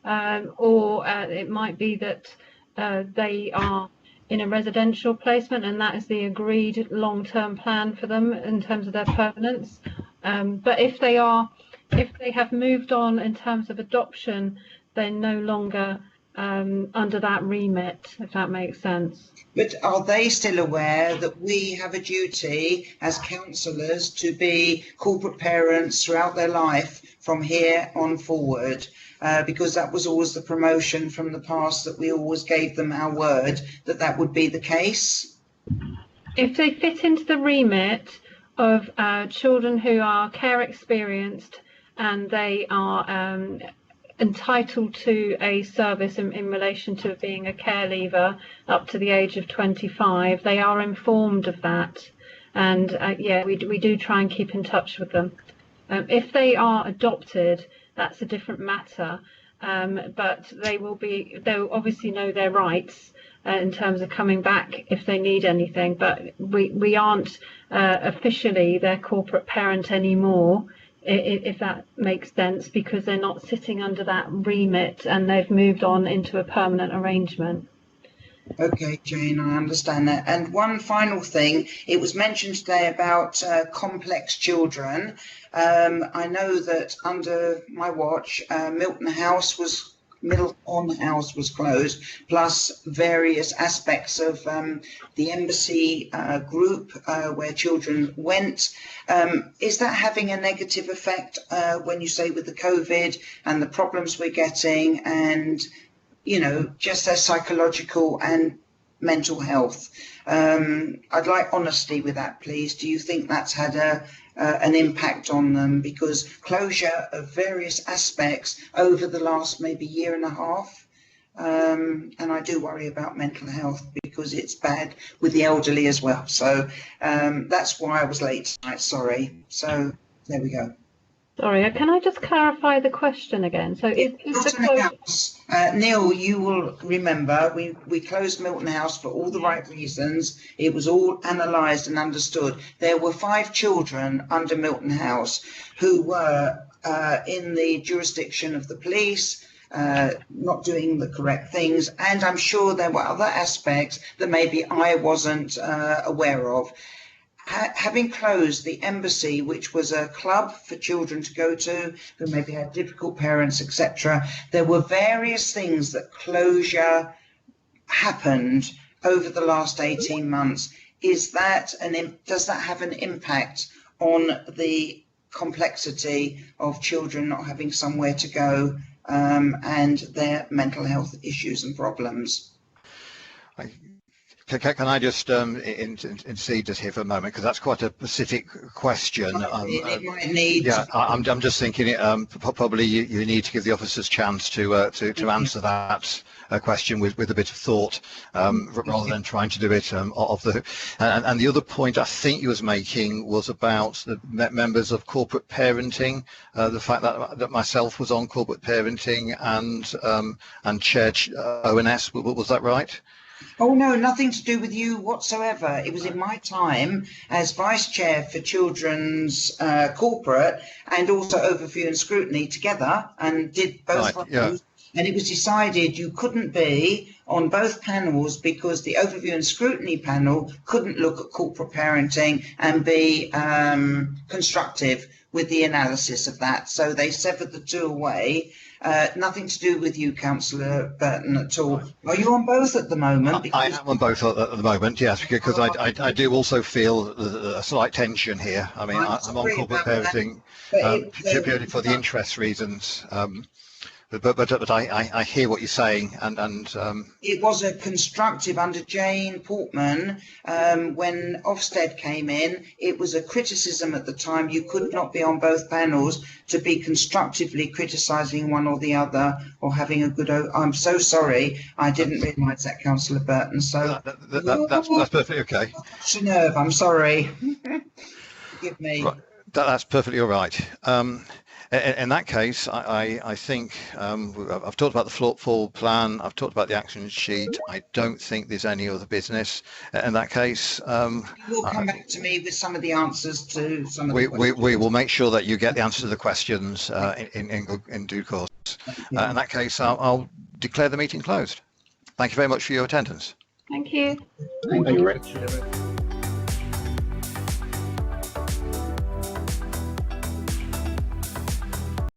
or it might be that they are in a residential placement and that is the agreed long-term plan for them in terms of their permanence. But if they have moved on in terms of adoption, they're no longer under that remit, if that makes sense. But are they still aware that we have a duty as councillors to be corporate parents throughout their life from here on forward? Because that was always the promotion from the past, that we always gave them our word that that would be the case. If they fit into the remit of children who are care experienced and they are entitled to a service in relation to being a care leaver up to the age of 25, they are informed of that, and yeah, we do try and keep in touch with them. If they are adopted, that's a different matter, but they'll obviously know their rights in terms of coming back if they need anything, but we aren't officially their corporate parent anymore, if that makes sense, because they're not sitting under that remit and they've moved on into a permanent arrangement. Okay, Jane, I understand that. And one final thing, it was mentioned today about complex children. I know that under my watch, Milton House was closed, plus various aspects of the embassy group where children went. Is that having a negative effect when you say with the COVID and the problems we're getting, and you know, just their psychological and mental health? I'd like honesty with that, please. Do you think that's had an impact on them? Because closure of various aspects over the last maybe year and a half, and I do worry about mental health because it's bad with the elderly as well. So that's why I was late tonight, sorry. So there we go. Sorry, can I just clarify the question again? So is the House, Neil, you will remember we closed Milton House for all the right reasons. It was all analysed and understood. There were 5 children under Milton House who were in the jurisdiction of the police, not doing the correct things, and I'm sure there were other aspects that maybe I wasn't aware of. Having closed the embassy, which was a club for children to go to who maybe had difficult parents, etc., there were various things that closure happened over the last 18 months. Does that have an impact on the complexity of children not having somewhere to go and their mental health issues and problems? Can I just intercede just here for a moment, because that's quite a specific question. It might need. Yeah, I'm just thinking probably you need to give the officers chance to answer that question with a bit of thought, rather than trying to do it off the. And the other point I think you was making was about the members of corporate parenting, the fact that myself was on corporate parenting and chaired ONS. Was that right? Oh no, nothing to do with you whatsoever. It was in my time as vice chair for children's corporate and also overview and scrutiny together, and did both of those. And it was decided you couldn't be on both panels because the overview and scrutiny panel couldn't look at corporate parenting and be constructive with the analysis of that. So they severed the two away. Nothing to do with you, Councillor Burton, at all. Are you on both at the moment? I am on both at the moment, yes, because I do also feel a slight tension here. I mean, I'm on corporate parenting purely for the interest reasons. But I hear what you're saying, and it was a constructive under Jane Portman when Ofsted came in. It was a criticism at the time. You could not be on both panels to be constructively criticising one or the other or having a good. I'm so sorry, I didn't realise that, Councillor Burton. So that's perfectly okay. Nerve, I'm sorry. Forgive me. Right. That's perfectly all right. In that case, I think I've talked about the full plan. I've talked about the action sheet. I don't think there's any other business. In that case, you will come back to me with some of the answers to some of the questions. We will make sure that you get the answers to the questions in due course. In that case, I'll declare the meeting closed. Thank you very much for your attendance. Thank you. Thank you, Richard.